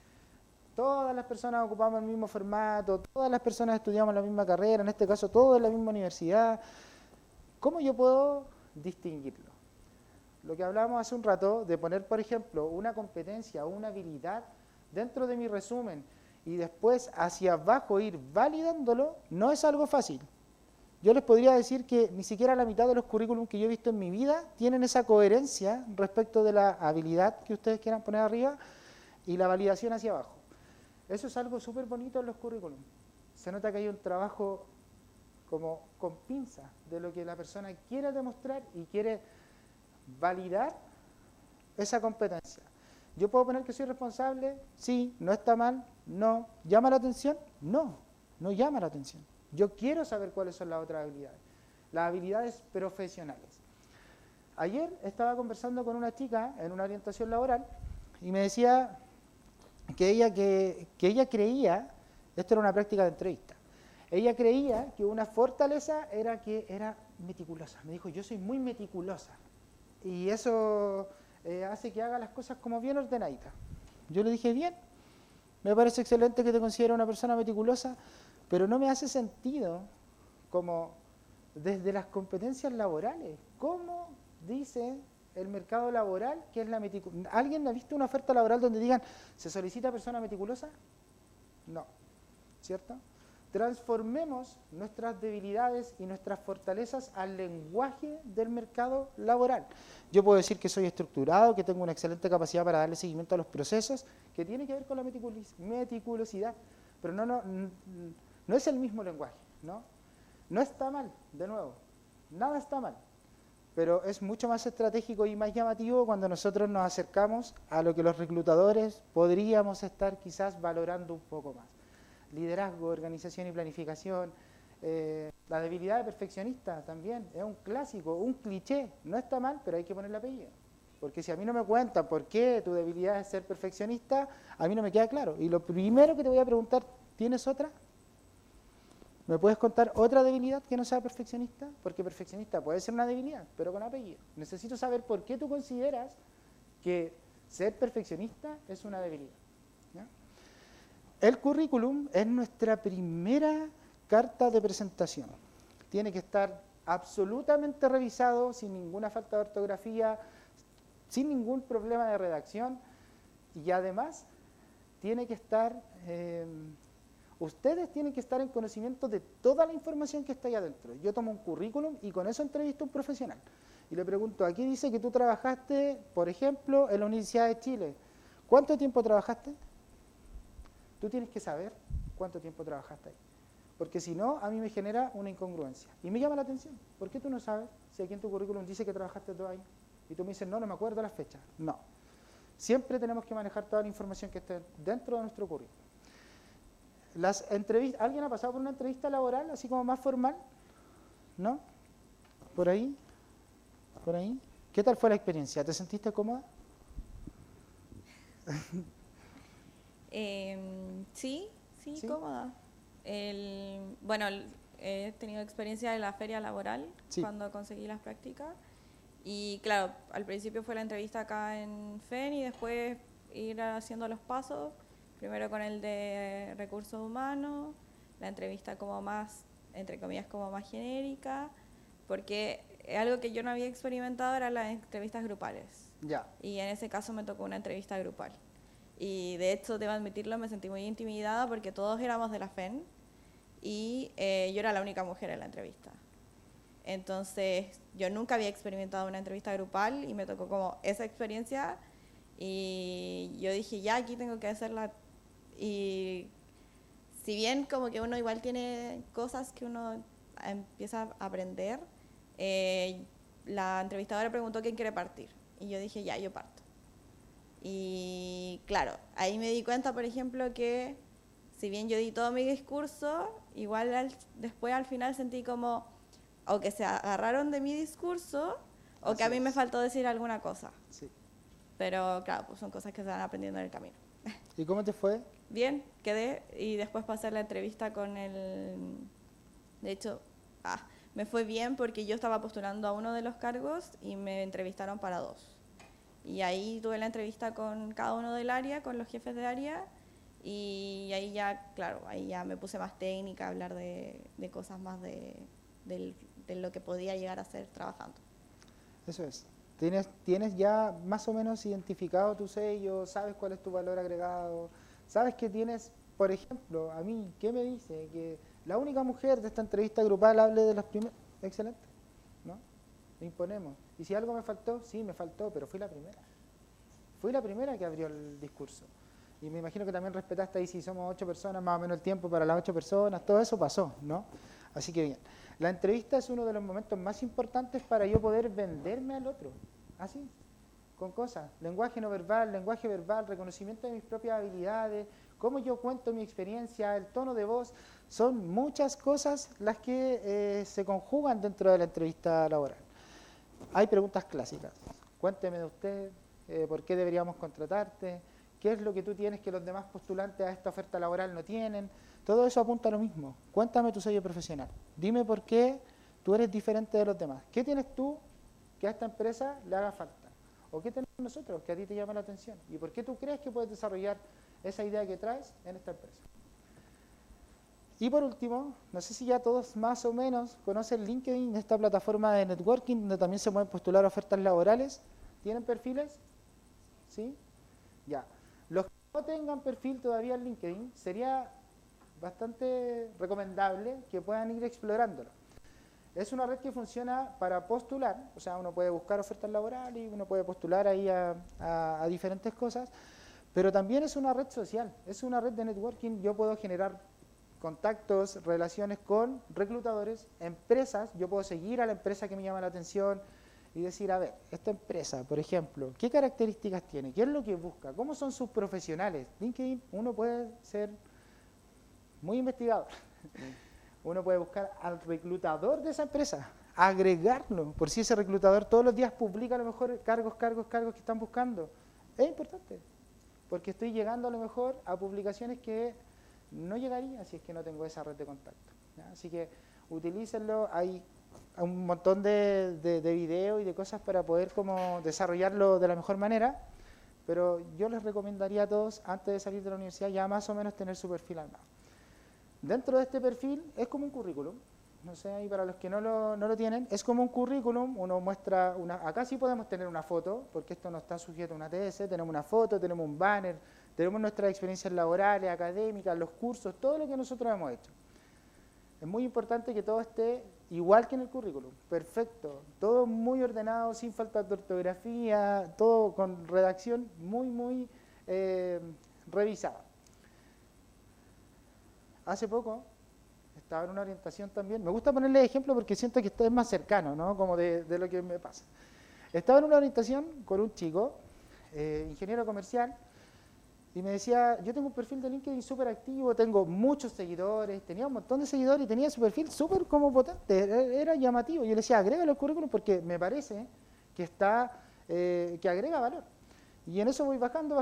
Speaker 2: todas las personas ocupamos el mismo formato, todas las personas estudiamos la misma carrera, en este caso todos en la misma universidad. ¿Cómo yo puedo distinguirlo? Lo que hablábamos hace un rato de poner, por ejemplo, una competencia o una habilidad dentro de mi resumen y después hacia abajo ir validándolo, no es algo fácil. Yo les podría decir que ni siquiera la mitad de los currículums que yo he visto en mi vida tienen esa coherencia respecto de la habilidad que ustedes quieran poner arriba y la validación hacia abajo. Eso es algo súper bonito en los currículums. Se nota que hay un trabajo como con pinza de lo que la persona quiere demostrar y quiere validar esa competencia. ¿Yo puedo poner que soy responsable? Sí. ¿No está mal? No. ¿Llama la atención? No, no llama la atención. Yo quiero saber cuáles son las otras habilidades, las habilidades profesionales. Ayer estaba conversando con una chica en una orientación laboral y me decía que ella creía, esto era una práctica de entrevista, ella creía que una fortaleza era que era meticulosa. Me dijo, yo soy muy meticulosa y eso hace que haga las cosas como bien ordenaditas. Yo le dije, bien, me parece excelente que te considere una persona meticulosa, pero no me hace sentido como desde las competencias laborales. ¿Cómo dice el mercado laboral que es la meticulosa? ¿Alguien ha visto una oferta laboral donde digan, ¿se solicita persona meticulosa? No, ¿cierto? Transformemos nuestras debilidades y nuestras fortalezas al lenguaje del mercado laboral. Yo puedo decir que soy estructurado, que tengo una excelente capacidad para darle seguimiento a los procesos, que tiene que ver con la meticulosidad, pero no es el mismo lenguaje, ¿no? No está mal, de nuevo, nada está mal, pero es mucho más estratégico y más llamativo cuando nosotros nos acercamos a lo que los reclutadores podríamos estar quizás valorando un poco más. Liderazgo, organización y planificación, la debilidad de perfeccionista también, es un clásico, un cliché, no está mal, pero hay que ponerle apellido. Porque si a mí no me cuentan por qué tu debilidad es ser perfeccionista, a mí no me queda claro. Y lo primero que te voy a preguntar, ¿tienes otra? ¿Me puedes contar otra debilidad que no sea perfeccionista? Porque perfeccionista puede ser una debilidad, pero con apellido. Necesito saber por qué tú consideras que ser perfeccionista es una debilidad. ¿Ya? El currículum es nuestra primera carta de presentación. Tiene que estar absolutamente revisado, sin ninguna falta de ortografía, sin ningún problema de redacción, y además tiene que estar... ustedes tienen que estar en conocimiento de toda la información que está ahí adentro. Yo tomo un currículum y con eso entrevisto a un profesional. Y le pregunto, aquí dice que tú trabajaste, por ejemplo, en la Universidad de Chile. ¿Cuánto tiempo trabajaste? Tú tienes que saber cuánto tiempo trabajaste ahí. Porque si no, a mí me genera una incongruencia. Y me llama la atención. ¿Por qué tú no sabes si aquí en tu currículum dice que trabajaste 2 años? Y tú me dices, no me acuerdo la fecha. No. Siempre tenemos que manejar toda la información que esté dentro de nuestro currículum. Las entrevistas, ¿alguien ha pasado por una entrevista laboral así como más formal? ¿No? ¿Por ahí? ¿Por ahí? ¿Qué tal fue la experiencia? ¿Te sentiste cómoda?
Speaker 5: Sí, cómoda. Bueno, he tenido experiencia en la feria laboral cuando conseguí las prácticas. Y claro, al principio fue la entrevista acá en FEN y después ir haciendo los pasos. Primero con el de recursos humanos, la entrevista como más, entre comillas, como más genérica, porque algo que yo no había experimentado era las entrevistas grupales.
Speaker 2: Ya.
Speaker 5: Y en ese caso me tocó una entrevista grupal. Y de hecho, debo admitirlo, me sentí muy intimidada porque todos éramos de la FEN y yo era la única mujer en la entrevista. Entonces, yo nunca había experimentado una entrevista grupal y me tocó como esa experiencia y yo dije, ya, aquí tengo que hacerla. Y si bien como que uno igual tiene cosas que uno empieza a aprender, la entrevistadora preguntó quién quiere partir. Y yo dije, ya, yo parto. Y claro, ahí me di cuenta, por ejemplo, que si bien yo di todo mi discurso, igual después al final sentí como o que se agarraron de mi discurso o que a mí me faltó decir alguna cosa.
Speaker 2: Sí.
Speaker 5: Pero claro, pues son cosas que se van aprendiendo en el camino.
Speaker 2: ¿Y cómo te fue?
Speaker 5: Bien, quedé y después pasé la entrevista con el... De hecho, me fue bien porque yo estaba postulando a uno de los cargos y me entrevistaron para 2. Y ahí tuve la entrevista con cada uno del área, con los jefes de área, y ahí ya, claro, ahí ya me puse más técnica, a hablar de cosas más de lo que podía llegar a ser trabajando.
Speaker 2: Eso es. ¿Tienes ya más o menos identificado tu sello? ¿Sabes cuál es tu valor agregado? ¿Sabes que tienes, por ejemplo, a mí, qué me dice? Que la única mujer de esta entrevista grupal hable de los primeros... Excelente, ¿no? Lo imponemos. ¿Y si algo me faltó? Sí, me faltó, pero fui la primera. Fui la primera que abrió el discurso. Y me imagino que también respetaste ahí si somos 8 personas, más o menos el tiempo para las 8 personas, todo eso pasó, ¿no? Así que bien. La entrevista es uno de los momentos más importantes para yo poder venderme al otro. Así, con cosas. Lenguaje no verbal, lenguaje verbal, reconocimiento de mis propias habilidades, cómo yo cuento mi experiencia, el tono de voz. Son muchas cosas las que se conjugan dentro de la entrevista laboral. Hay preguntas clásicas. Cuénteme de usted, por qué deberíamos contratarte, qué es lo que tú tienes que los demás postulantes a esta oferta laboral no tienen. Todo eso apunta a lo mismo. Cuéntame tu sello profesional. Dime por qué tú eres diferente de los demás. ¿Qué tienes tú que a esta empresa le haga falta? ¿O qué tenemos nosotros que a ti te llama la atención? ¿Y por qué tú crees que puedes desarrollar esa idea que traes en esta empresa? Y por último, no sé si ya todos más o menos conocen LinkedIn, esta plataforma de networking donde también se pueden postular ofertas laborales. ¿Tienen perfiles? ¿Sí? Ya. Los que no tengan perfil todavía en LinkedIn, sería bastante recomendable que puedan ir explorándolo. Es una red que funciona para postular, o sea, uno puede buscar ofertas laborales y uno puede postular ahí a diferentes cosas, pero también es una red social, es una red de networking. Yo puedo generar contactos, relaciones con reclutadores, empresas. Yo puedo seguir a la empresa que me llama la atención y decir, a ver, esta empresa, por ejemplo, ¿qué características tiene? ¿Qué es lo que busca? ¿Cómo son sus profesionales? LinkedIn, uno puede ser muy investigador. Uno puede buscar al reclutador de esa empresa, agregarlo, por si ese reclutador todos los días publica a lo mejor cargos que están buscando. Es importante, porque estoy llegando a lo mejor a publicaciones que no llegaría si es que no tengo esa red de contacto, ¿ya? Así que utilícenlo. Hay un montón de videos y de cosas para poder como desarrollarlo de la mejor manera, pero yo les recomendaría a todos, antes de salir de la universidad, ya más o menos tener su perfil armado. Dentro de este perfil es como un currículum, no sé, y para los que no lo tienen, es como un currículum. Uno muestra acá sí podemos tener una foto, porque esto no está sujeto a una TS, tenemos una foto, tenemos un banner, tenemos nuestras experiencias laborales, académicas, los cursos, todo lo que nosotros hemos hecho. Es muy importante que todo esté igual que en el currículum, perfecto, todo muy ordenado, sin falta de ortografía, todo con redacción muy revisada. Hace poco estaba en una orientación también, me gusta ponerle ejemplo porque siento que esto es más cercano, ¿no? Como de lo que me pasa. Estaba en una orientación con un chico, ingeniero comercial, y me decía, yo tengo un perfil de LinkedIn súper activo, tengo muchos seguidores, tenía un montón de seguidores y tenía su perfil súper como potente, era llamativo. Yo le decía, agrégalo al currículum porque me parece que que agrega valor. Y en eso voy bajando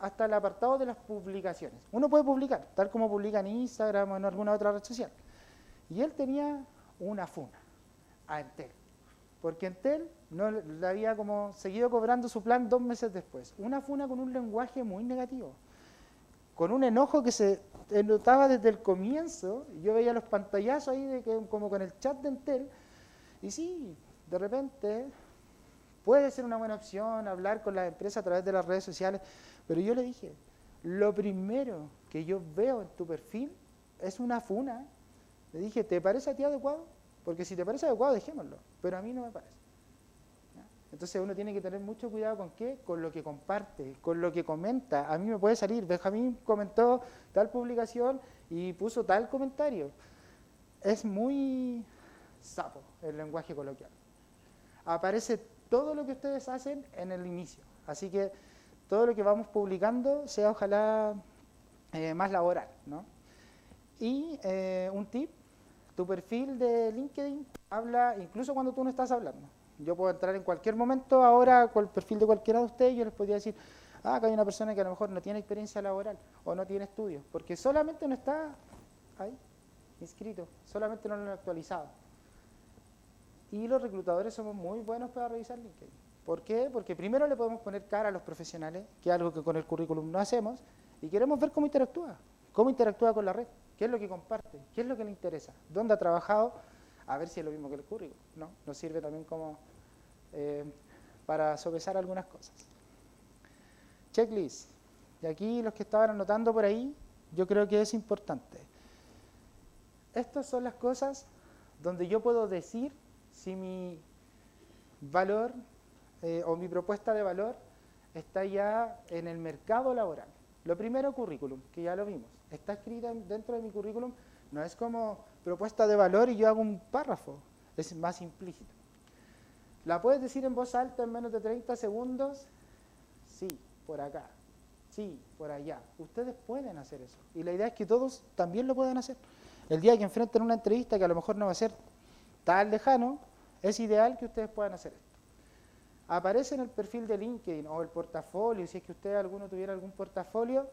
Speaker 2: hasta el apartado de las publicaciones. Uno puede publicar, tal como publica en Instagram o en alguna otra red social. Y él tenía una funa a Entel, porque Entel no le había como seguido cobrando su plan 2 meses después. Una funa con un lenguaje muy negativo, con un enojo que se notaba desde el comienzo. Yo veía los pantallazos ahí como con el chat de Entel, Y sí, de repente puede ser una buena opción hablar con las empresas a través de las redes sociales, pero yo le dije, lo primero que yo veo en tu perfil es una funa. Le dije, ¿te parece a ti adecuado? Porque si te parece adecuado, dejémoslo, pero a mí no me parece. ¿Ya? Entonces uno tiene que tener mucho cuidado con qué, con lo que comparte, con lo que comenta. A mí me puede salir, Benjamín comentó tal publicación y puso tal comentario. Es muy sapo el lenguaje coloquial. Aparece todo lo que ustedes hacen en el inicio. Así que todo lo que vamos publicando sea ojalá más laboral, ¿no? Y un tip, tu perfil de LinkedIn habla incluso cuando tú no estás hablando. Yo puedo entrar en cualquier momento ahora con el perfil de cualquiera de ustedes y yo les podría decir, acá hay una persona que a lo mejor no tiene experiencia laboral o no tiene estudios, porque solamente no está ahí inscrito, solamente no lo han actualizado. Y los reclutadores somos muy buenos para revisar LinkedIn. ¿Por qué? Porque primero le podemos poner cara a los profesionales, que es algo que con el currículum no hacemos, y queremos ver cómo interactúa con la red, qué es lo que comparte, qué es lo que le interesa, dónde ha trabajado, a ver si es lo mismo que el currículum, ¿no? Nos sirve también como para sopesar algunas cosas. Checklist. Y aquí los que estaban anotando por ahí, yo creo que es importante. Estas son las cosas donde yo puedo decir si mi valor o mi propuesta de valor está ya en el mercado laboral. Lo primero, currículum, que ya lo vimos. Está escrita dentro de mi currículum, no es como propuesta de valor y yo hago un párrafo, es más implícito. ¿La puedes decir en voz alta en menos de 30 segundos? Sí, por acá. Sí, por allá. Ustedes pueden hacer eso. Y la idea es que todos también lo puedan hacer. El día que enfrenten una entrevista que a lo mejor no va a ser tan lejano, es ideal que ustedes puedan hacer esto. Aparece en el perfil de LinkedIn o el portafolio, si es que usted alguno tuviera algún portafolio,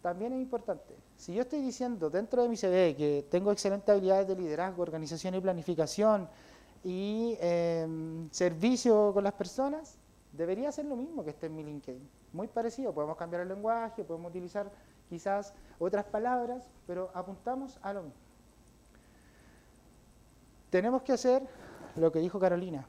Speaker 2: también es importante. Si yo estoy diciendo dentro de mi CV que tengo excelentes habilidades de liderazgo, organización y planificación y servicio con las personas, debería ser lo mismo que esté en mi LinkedIn. Muy parecido, podemos cambiar el lenguaje, podemos utilizar quizás otras palabras, pero apuntamos a lo mismo. Tenemos que hacer lo que dijo Carolina,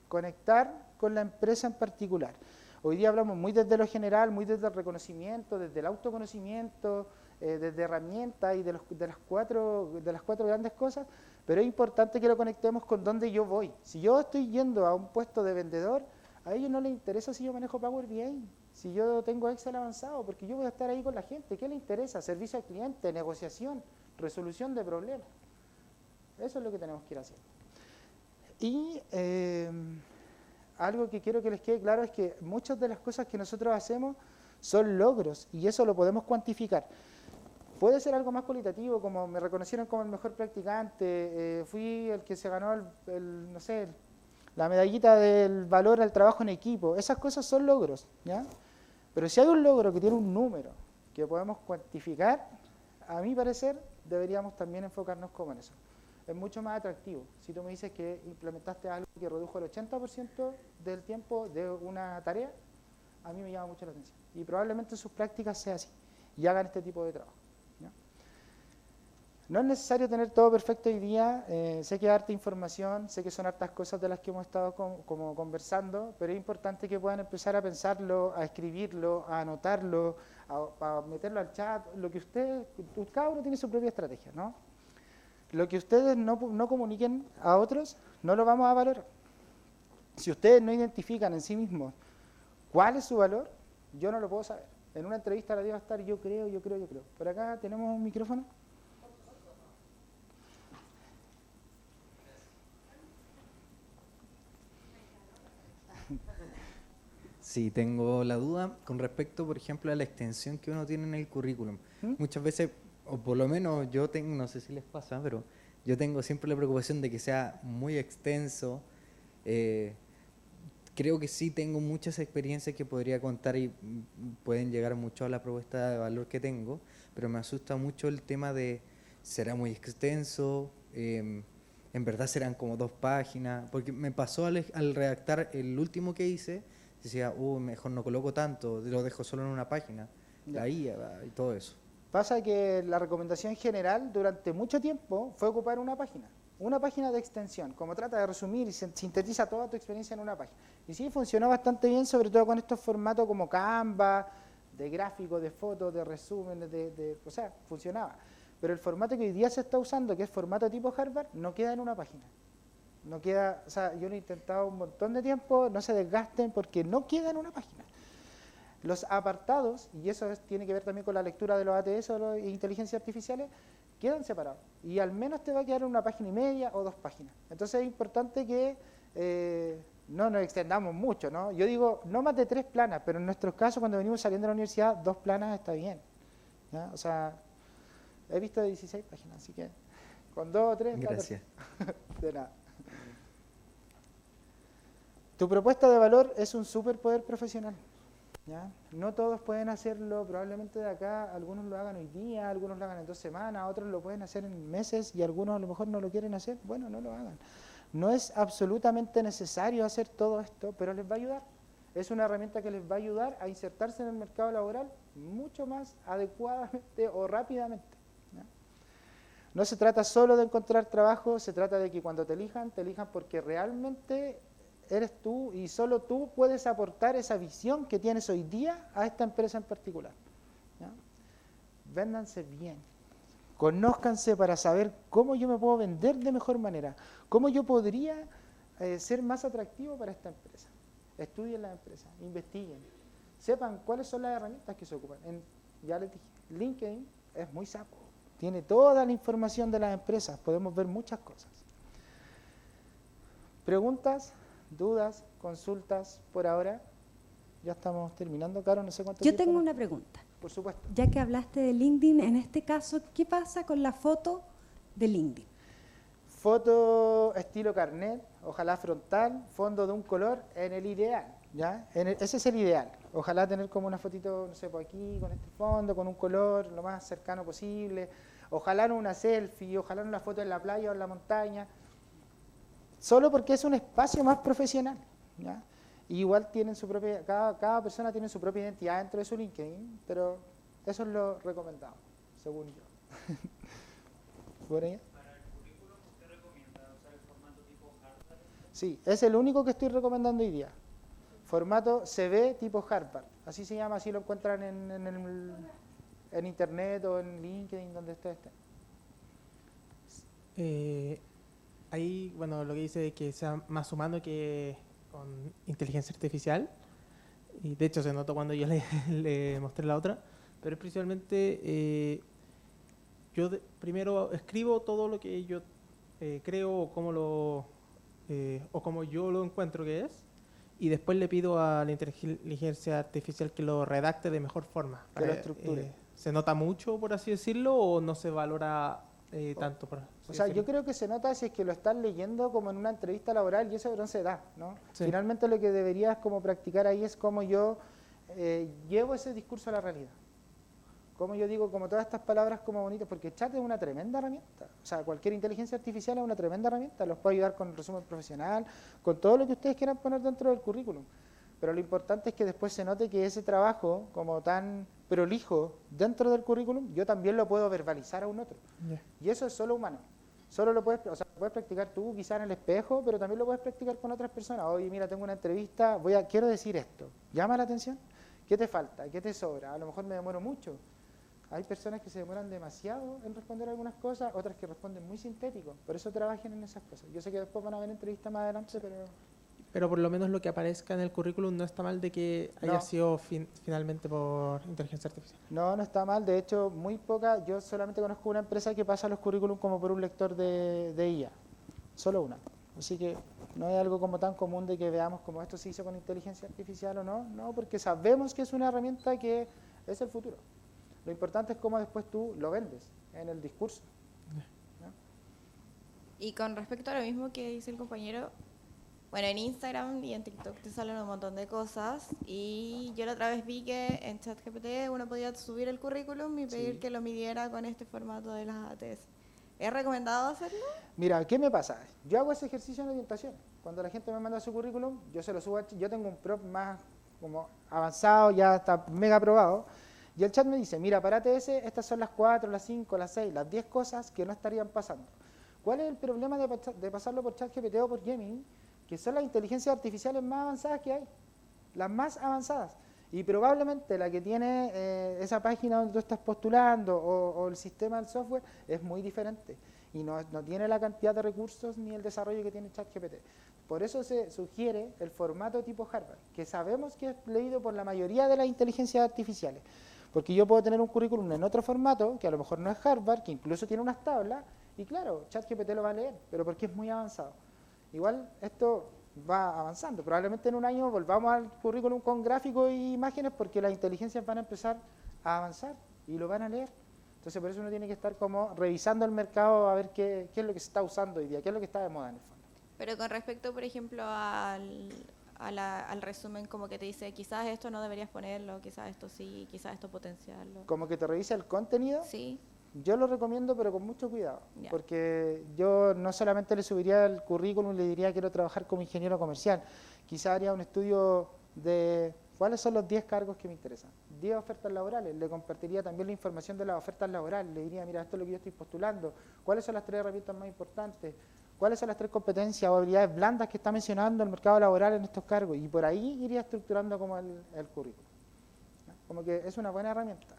Speaker 2: conectar con la empresa en particular. Hoy día hablamos muy desde lo general, muy desde el reconocimiento, desde el autoconocimiento, desde herramientas y de las cuatro grandes cosas, pero es importante que lo conectemos con dónde yo voy. Si yo estoy yendo a un puesto de vendedor, a ellos no les interesa si yo manejo Power BI, si yo tengo Excel avanzado, porque yo voy a estar ahí con la gente. ¿Qué le interesa? Servicio al cliente, negociación, resolución de problemas. Eso es lo que tenemos que ir haciendo. Y algo que quiero que les quede claro es que muchas de las cosas que nosotros hacemos son logros y eso lo podemos cuantificar. Puede ser algo más cualitativo, como me reconocieron como el mejor practicante, fui el que se ganó no sé, la medallita del valor al trabajo en equipo. Esas cosas son logros, ¿ya? Pero si hay un logro que tiene un número que podemos cuantificar, a mi parecer deberíamos también enfocarnos como en eso. Es mucho más atractivo. Si tú me dices que implementaste algo que redujo el 80% del tiempo de una tarea, a mí me llama mucho la atención. Y probablemente en sus prácticas sea así y hagan este tipo de trabajo, ¿ya? No es necesario tener todo perfecto hoy día. Sé que hay harta información, sé que son hartas cosas de las que hemos estado como conversando, pero es importante que puedan empezar a pensarlo, a escribirlo, a anotarlo, a meterlo al chat. Lo que cada uno tiene su propia estrategia, ¿no? Lo que ustedes no comuniquen a otros, no lo vamos a valorar. Si ustedes no identifican en sí mismos cuál es su valor, yo no lo puedo saber. En una entrevista la va a estar yo creo. Por acá tenemos un micrófono.
Speaker 8: Sí, tengo la duda con respecto, por ejemplo, a la extensión que uno tiene en el currículum. Muchas veces, o por lo menos yo tengo, no sé si les pasa, pero yo tengo siempre la preocupación de que sea muy extenso. Creo que sí tengo muchas experiencias que podría contar y pueden llegar mucho a la propuesta de valor que tengo, pero me asusta mucho el tema de, ¿será muy extenso? En verdad serán como 2 páginas, porque me pasó al redactar el último que hice, decía, mejor no coloco tanto, lo dejo solo en una página, la IA y todo eso.
Speaker 2: Pasa que la recomendación general durante mucho tiempo fue ocupar una página. una página de extensión, como trata de resumir y sintetiza toda tu experiencia en una página. Y sí, funcionó bastante bien, sobre todo con estos formatos como Canva, de gráficos, de fotos, de resúmenes, o sea, funcionaba. Pero el formato que hoy día se está usando, que es formato tipo Harvard, no queda en una página. No queda, o sea, yo lo he intentado un montón de tiempo, no se desgasten porque no queda en una página. Los apartados, y eso tiene que ver también con la lectura de los ATS o las inteligencias artificiales, quedan separados. Y al menos te va a quedar en una página y media o 2 páginas. Entonces es importante que no nos extendamos mucho, ¿no? Yo digo, no más de 3 planas, pero en nuestros casos, cuando venimos saliendo de la universidad, 2 planas está bien, ¿ya? O sea, he visto de 16 páginas, así que con 2 o 3...
Speaker 8: Gracias.
Speaker 2: De nada. Tu propuesta de valor es un superpoder profesional, ¿ya? No todos pueden hacerlo, probablemente de acá algunos lo hagan hoy día, algunos lo hagan en 2 semanas, otros lo pueden hacer en meses y algunos a lo mejor no lo quieren hacer, bueno, no lo hagan. No es absolutamente necesario hacer todo esto, pero les va a ayudar. Es una herramienta que les va a ayudar a insertarse en el mercado laboral mucho más adecuadamente o rápidamente, ¿ya? No se trata solo de encontrar trabajo, se trata de que cuando te elijan porque realmente eres tú y solo tú puedes aportar esa visión que tienes hoy día a esta empresa en particular, ¿ya? Véndanse bien, conózcanse para saber cómo yo me puedo vender de mejor manera, cómo yo podría ser más atractivo para esta empresa. Estudien la empresa, investiguen, sepan cuáles son las herramientas que se ocupan. Ya les dije, LinkedIn es muy sapo, tiene toda la información de las empresas, podemos ver muchas cosas. ¿Preguntas? ¿Dudas? ¿Consultas por ahora? Ya estamos terminando, Caro, no sé cuánto
Speaker 1: Yo
Speaker 2: tiempo
Speaker 1: tengo
Speaker 2: nos
Speaker 1: una
Speaker 2: queda.
Speaker 1: pregunta.
Speaker 2: Por supuesto.
Speaker 1: Ya que hablaste de LinkedIn, en este caso, ¿qué pasa con la foto de LinkedIn?
Speaker 2: Foto estilo carnet, ojalá frontal, fondo de un color, en el ideal, ¿ya? Ese es el ideal. Ojalá tener como una fotito, no sé, por aquí, con este fondo, con un color lo más cercano posible. Ojalá no una selfie, ojalá no una foto en la playa o en la montaña. Solo porque es un espacio más profesional, ¿ya? Y igual tienen su propia, cada persona tiene su propia identidad dentro de su LinkedIn, pero eso es lo recomendado, según yo. ¿Por ahí?
Speaker 6: Para el currículum, ¿usted recomienda usar el formato tipo Harvard?
Speaker 2: Sí, es el único que estoy recomendando hoy día. Formato CV tipo Harvard, así se llama, así lo encuentran en internet o en LinkedIn, donde ustedes estén.
Speaker 7: Ahí, bueno, lo que dice de que sea más humano que con inteligencia artificial, y de hecho se notó cuando yo le mostré la otra, pero es principalmente, primero escribo todo lo que yo creo o como yo lo encuentro que es, y después le pido a la inteligencia artificial que lo redacte de mejor forma.
Speaker 2: Que lo estructure.
Speaker 7: ¿Se nota mucho, por así decirlo, o no se valora tanto?
Speaker 2: O sea, yo creo que se nota si es que lo están leyendo como en una entrevista laboral y eso no se da, ¿no?
Speaker 7: Sí.
Speaker 2: Finalmente lo que deberías como practicar ahí es cómo yo llevo ese discurso a la realidad. Cómo yo digo como todas estas palabras como bonitas, porque Chat es una tremenda herramienta. O sea, cualquier inteligencia artificial es una tremenda herramienta, los puede ayudar con el resumen profesional, con todo lo que ustedes quieran poner dentro del currículum. Pero lo importante es que después se note que ese trabajo, como tan prolijo dentro del currículum, yo también lo puedo verbalizar a un otro.
Speaker 7: Yeah.
Speaker 2: Y eso es solo humano. Solo lo puedes, o sea, lo puedes practicar tú quizás en el espejo, pero también lo puedes practicar con otras personas. Oye, mira, tengo una entrevista, quiero decir esto. ¿Llama la atención? ¿Qué te falta? ¿Qué te sobra? A lo mejor me demoro mucho. Hay personas que se demoran demasiado en responder algunas cosas, otras que responden muy sintético. Por eso trabajen en esas cosas. Yo sé que después van a haber entrevistas más adelante,
Speaker 7: Pero por lo menos lo que aparezca en el currículum no está mal de que haya
Speaker 2: No.
Speaker 7: sido finalmente por inteligencia artificial.
Speaker 2: no está mal. De hecho, muy poca. Yo solamente conozco una empresa que pasa los currículum como por un lector de IA. Solo una. Así que no es algo como tan común de que veamos como esto se hizo con inteligencia artificial o no. No, porque sabemos que es una herramienta que es el futuro. Lo importante es cómo después tú lo vendes en el discurso. ¿No?
Speaker 5: Y con respecto a lo mismo que dice el compañero, bueno, en Instagram y en TikTok te salen un montón de cosas y yo la otra vez vi que en ChatGPT uno podía subir el currículum y pedir
Speaker 2: Sí.
Speaker 5: que lo midiera con este formato de las ATS. ¿Es recomendado hacerlo?
Speaker 2: Mira, ¿qué me pasa? Yo hago ese ejercicio en orientación. Cuando la gente me manda su currículum, yo se lo subo. Yo tengo un prop más como avanzado, ya está mega probado. Y el chat me dice, mira, para ATS estas son las 4, las 5, las 6, las 10 cosas que no estarían pasando. ¿Cuál es el problema de pasarlo por ChatGPT o por Gemini? Que son las inteligencias artificiales más avanzadas que hay, las más avanzadas. Y probablemente la que tiene esa página donde tú estás postulando o el sistema del software es muy diferente y no tiene la cantidad de recursos ni el desarrollo que tiene ChatGPT. Por eso se sugiere el formato tipo Harvard, que sabemos que es leído por la mayoría de las inteligencias artificiales. Porque yo puedo tener un currículum en otro formato, que a lo mejor no es Harvard, que incluso tiene unas tablas, y claro, ChatGPT lo va a leer, pero porque es muy avanzado. Igual esto va avanzando. Probablemente en un año volvamos al currículum con gráficos e imágenes porque las inteligencias van a empezar a avanzar y lo van a leer. Entonces por eso uno tiene que estar como revisando el mercado a ver qué es lo que se está usando hoy día, qué es lo que está de moda en el fondo.
Speaker 5: Pero con respecto, por ejemplo, al resumen, como que te dice, quizás esto no deberías ponerlo, quizás esto sí, quizás esto potenciarlo.
Speaker 2: Como que te revisa el contenido.
Speaker 5: Sí.
Speaker 2: Yo lo recomiendo, pero con mucho cuidado,
Speaker 5: Ya.
Speaker 2: porque yo no solamente le subiría el currículum y le diría quiero trabajar como ingeniero comercial, quizás haría un estudio de cuáles son los 10 cargos que me interesan, 10 ofertas laborales, le compartiría también la información de las ofertas laborales, le diría, mira, esto es lo que yo estoy postulando, cuáles son las 3 herramientas más importantes, cuáles son las 3 competencias o habilidades blandas que está mencionando el mercado laboral en estos cargos, y por ahí iría estructurando como el currículum, ¿no? Como que es una buena herramienta,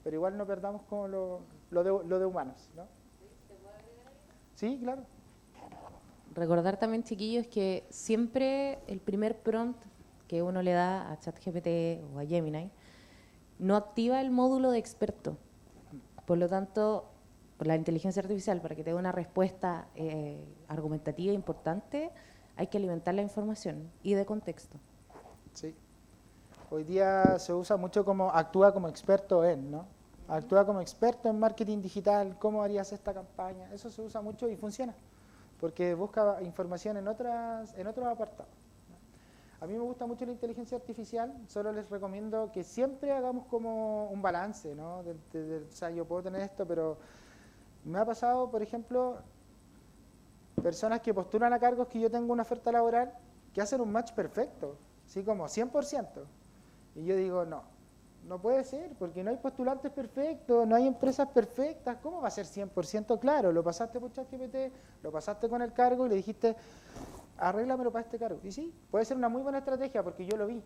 Speaker 2: pero igual no perdamos como lo de humanos, ¿no? Sí, claro.
Speaker 3: Recordar también, chiquillos, que siempre el primer prompt que uno le da a ChatGPT o a Gemini no activa el módulo de experto. Por lo tanto, por la inteligencia artificial, para que te dé una respuesta argumentativa importante, hay que alimentar la información y de contexto.
Speaker 2: Sí. Hoy día se usa mucho como actúa como experto en, ¿no? Actúa como experto en marketing digital, ¿cómo harías esta campaña? Eso se usa mucho y funciona, porque busca información en otros apartados, ¿no? A mí me gusta mucho la inteligencia artificial, solo les recomiendo que siempre hagamos como un balance, ¿no? O sea, yo puedo tener esto, pero me ha pasado, por ejemplo, personas que postulan a cargos que yo tengo una oferta laboral que hacen un match perfecto, ¿sí? Como 100%. Y yo digo, no puede ser, porque no hay postulantes perfectos, no hay empresas perfectas. ¿Cómo va a ser 100%? Claro, lo pasaste por ChatGPT, lo pasaste con el cargo y le dijiste, arréglamelo para este cargo. Y sí, puede ser una muy buena estrategia porque yo lo vi,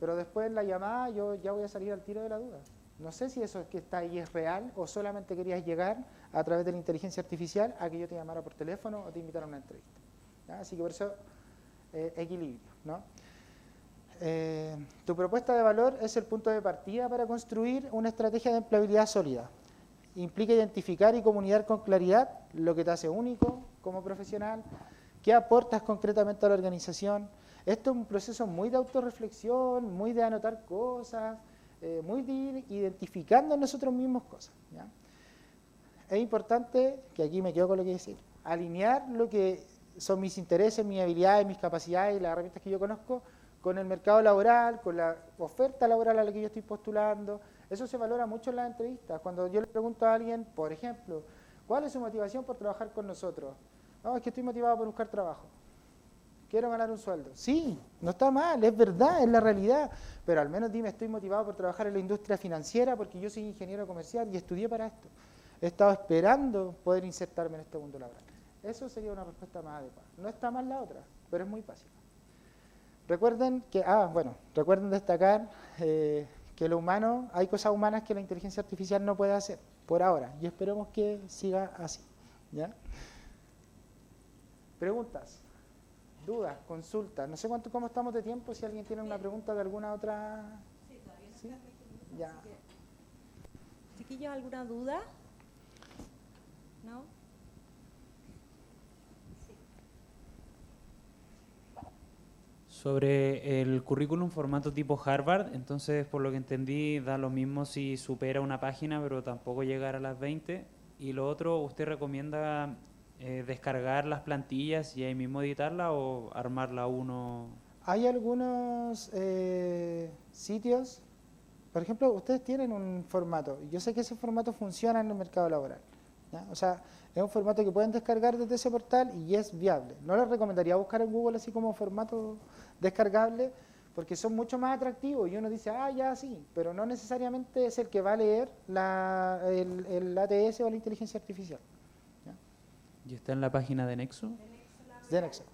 Speaker 2: pero después en la llamada yo ya voy a salir al tiro de la duda. No sé si eso que está ahí es real o solamente querías llegar a través de la inteligencia artificial a que yo te llamara por teléfono o te invitara a una entrevista, ¿ya? Así que por eso, equilibrio, ¿no? Tu propuesta de valor es el punto de partida para construir una estrategia de empleabilidad sólida. Implica identificar y comunicar con claridad lo que te hace único como profesional, qué aportas concretamente a la organización. Esto es un proceso muy de autorreflexión, muy de anotar cosas, muy de ir identificando nosotros mismos cosas, ¿ya? Es importante, que aquí me quedo con lo que decir, alinear lo que son mis intereses, mis habilidades, mis capacidades y las herramientas que yo conozco con el mercado laboral, con la oferta laboral a la que yo estoy postulando. Eso se valora mucho en las entrevistas. Cuando yo le pregunto a alguien, por ejemplo, ¿cuál es su motivación por trabajar con nosotros? No, es que estoy motivado por buscar trabajo. Quiero ganar un sueldo. Sí, no está mal, es verdad, es la realidad. Pero al menos dime, estoy motivado por trabajar en la industria financiera porque yo soy ingeniero comercial y estudié para esto. He estado esperando poder insertarme en este mundo laboral. Eso sería una respuesta más adecuada. No está mal la otra, pero es muy fácil. Recuerden que, recuerden destacar que lo humano, hay cosas humanas que la inteligencia artificial no puede hacer, por ahora, y esperemos que siga así, ¿ya? Preguntas, dudas, consultas, no sé cómo estamos de tiempo, si alguien tiene una pregunta de alguna otra... Sí, todavía no. ¿Sí? Ya.
Speaker 1: Chiquillos, ¿alguna duda? ¿No?
Speaker 6: Sobre el currículum formato tipo Harvard, entonces por lo que entendí da lo mismo si supera una página pero tampoco llegar a las 20. Y lo otro, ¿usted recomienda descargar las plantillas y ahí mismo editarla o armarla uno?
Speaker 2: Hay algunos sitios, por ejemplo, ustedes tienen un formato, y yo sé que ese formato funciona en el mercado laboral, ¿ya? O sea, es un formato que pueden descargar desde ese portal y es viable. No les recomendaría buscar en Google así como formato descargable, porque son mucho más atractivos y uno dice, ya sí, pero no necesariamente es el que va a leer el ATS o la inteligencia artificial, ¿ya?
Speaker 6: ¿Y está en la página de Nexo?
Speaker 2: De Nexo.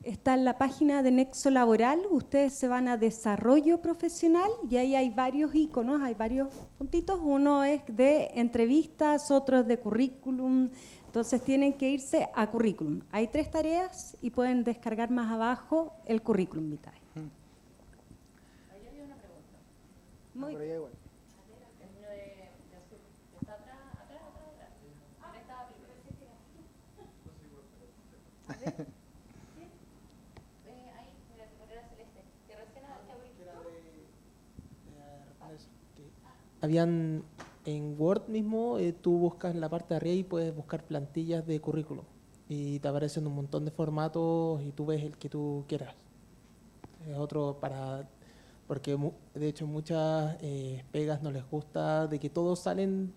Speaker 1: Está en la página de Nexo Laboral, ustedes se van a desarrollo profesional y ahí hay varios iconos, hay varios puntitos, uno es de entrevistas, otro es de currículum, entonces tienen que irse a currículum. Hay 3 tareas y pueden descargar más abajo el currículum vitae.
Speaker 3: Ahí había una pregunta.
Speaker 1: Muy
Speaker 2: Por ahí igual.
Speaker 3: ¿Está atrás? ¿Dónde estaba ahí, mira, era celeste. Que recién
Speaker 7: Habían en Word mismo, tú buscas la parte de arriba y puedes buscar plantillas de currículum. Y te aparecen un montón de formatos y tú ves el que tú quieras. Es otro para... Porque de hecho muchas pegas no les gusta de que todos salen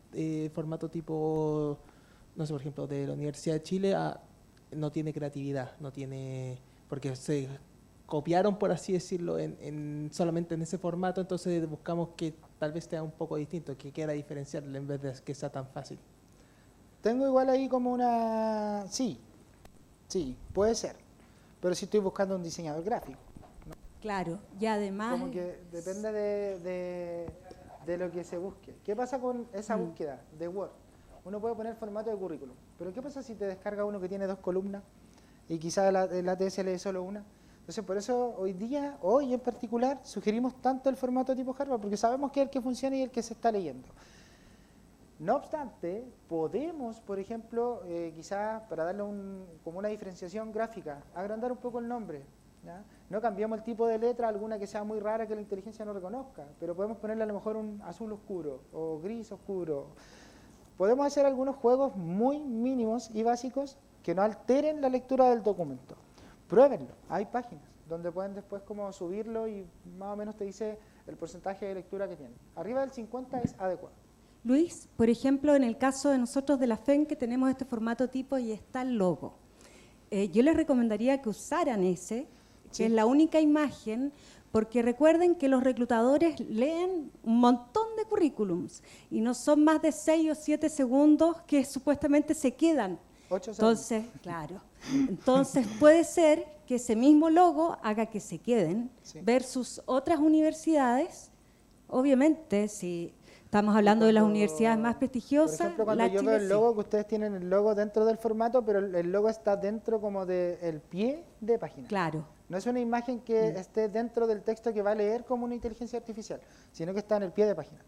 Speaker 7: formato tipo, no sé, por ejemplo, de la Universidad de Chile no tiene creatividad, no tiene... Porque se copiaron, por así decirlo, solamente en ese formato, entonces buscamos que tal vez sea un poco distinto, que quiera diferenciarle en vez de que sea tan fácil.
Speaker 2: Tengo igual ahí como una... Sí, puede ser. Pero sí estoy buscando un diseñador gráfico.
Speaker 1: claro, y además...
Speaker 2: Como que depende de lo que se busque. ¿Qué pasa con esa búsqueda de Word? Uno puede poner formato de currículum, pero ¿qué pasa si te descarga uno que tiene 2 columnas y quizás el ATS lee solo una? Entonces, por eso hoy en particular, sugerimos tanto el formato tipo Harvard, porque sabemos que es el que funciona y el que se está leyendo. No obstante, podemos, por ejemplo, quizás para darle como una diferenciación gráfica, agrandar un poco el nombre. ¿Ya? No cambiamos el tipo de letra, alguna que sea muy rara que la inteligencia no reconozca, pero podemos ponerle a lo mejor un azul oscuro o gris oscuro. Podemos hacer algunos juegos muy mínimos y básicos que no alteren la lectura del documento. Pruébenlo, hay páginas donde pueden después como subirlo y más o menos te dice el porcentaje de lectura que tienen. Arriba del 50 es adecuado.
Speaker 1: Luis, por ejemplo, en el caso de nosotros de la FEN, que tenemos este formato tipo y está el logo, yo les recomendaría que usaran ese, que es la única imagen, porque recuerden que los reclutadores leen un montón de currículums y no son más de 6 o 7 segundos que supuestamente se quedan.
Speaker 2: 8 segundos.
Speaker 1: Entonces, claro, entonces puede ser que ese mismo logo haga que se queden versus otras universidades. Obviamente, si estamos hablando de las universidades más prestigiosas,
Speaker 2: por ejemplo, cuando
Speaker 1: la
Speaker 2: yo
Speaker 1: Chile
Speaker 2: veo el
Speaker 1: sí.
Speaker 2: logo, que ustedes tienen el logo dentro del formato, pero el logo está dentro como del pie de página.
Speaker 1: Claro.
Speaker 2: No es una imagen que esté dentro del texto que va a leer como una inteligencia artificial, sino que está en el pie de página.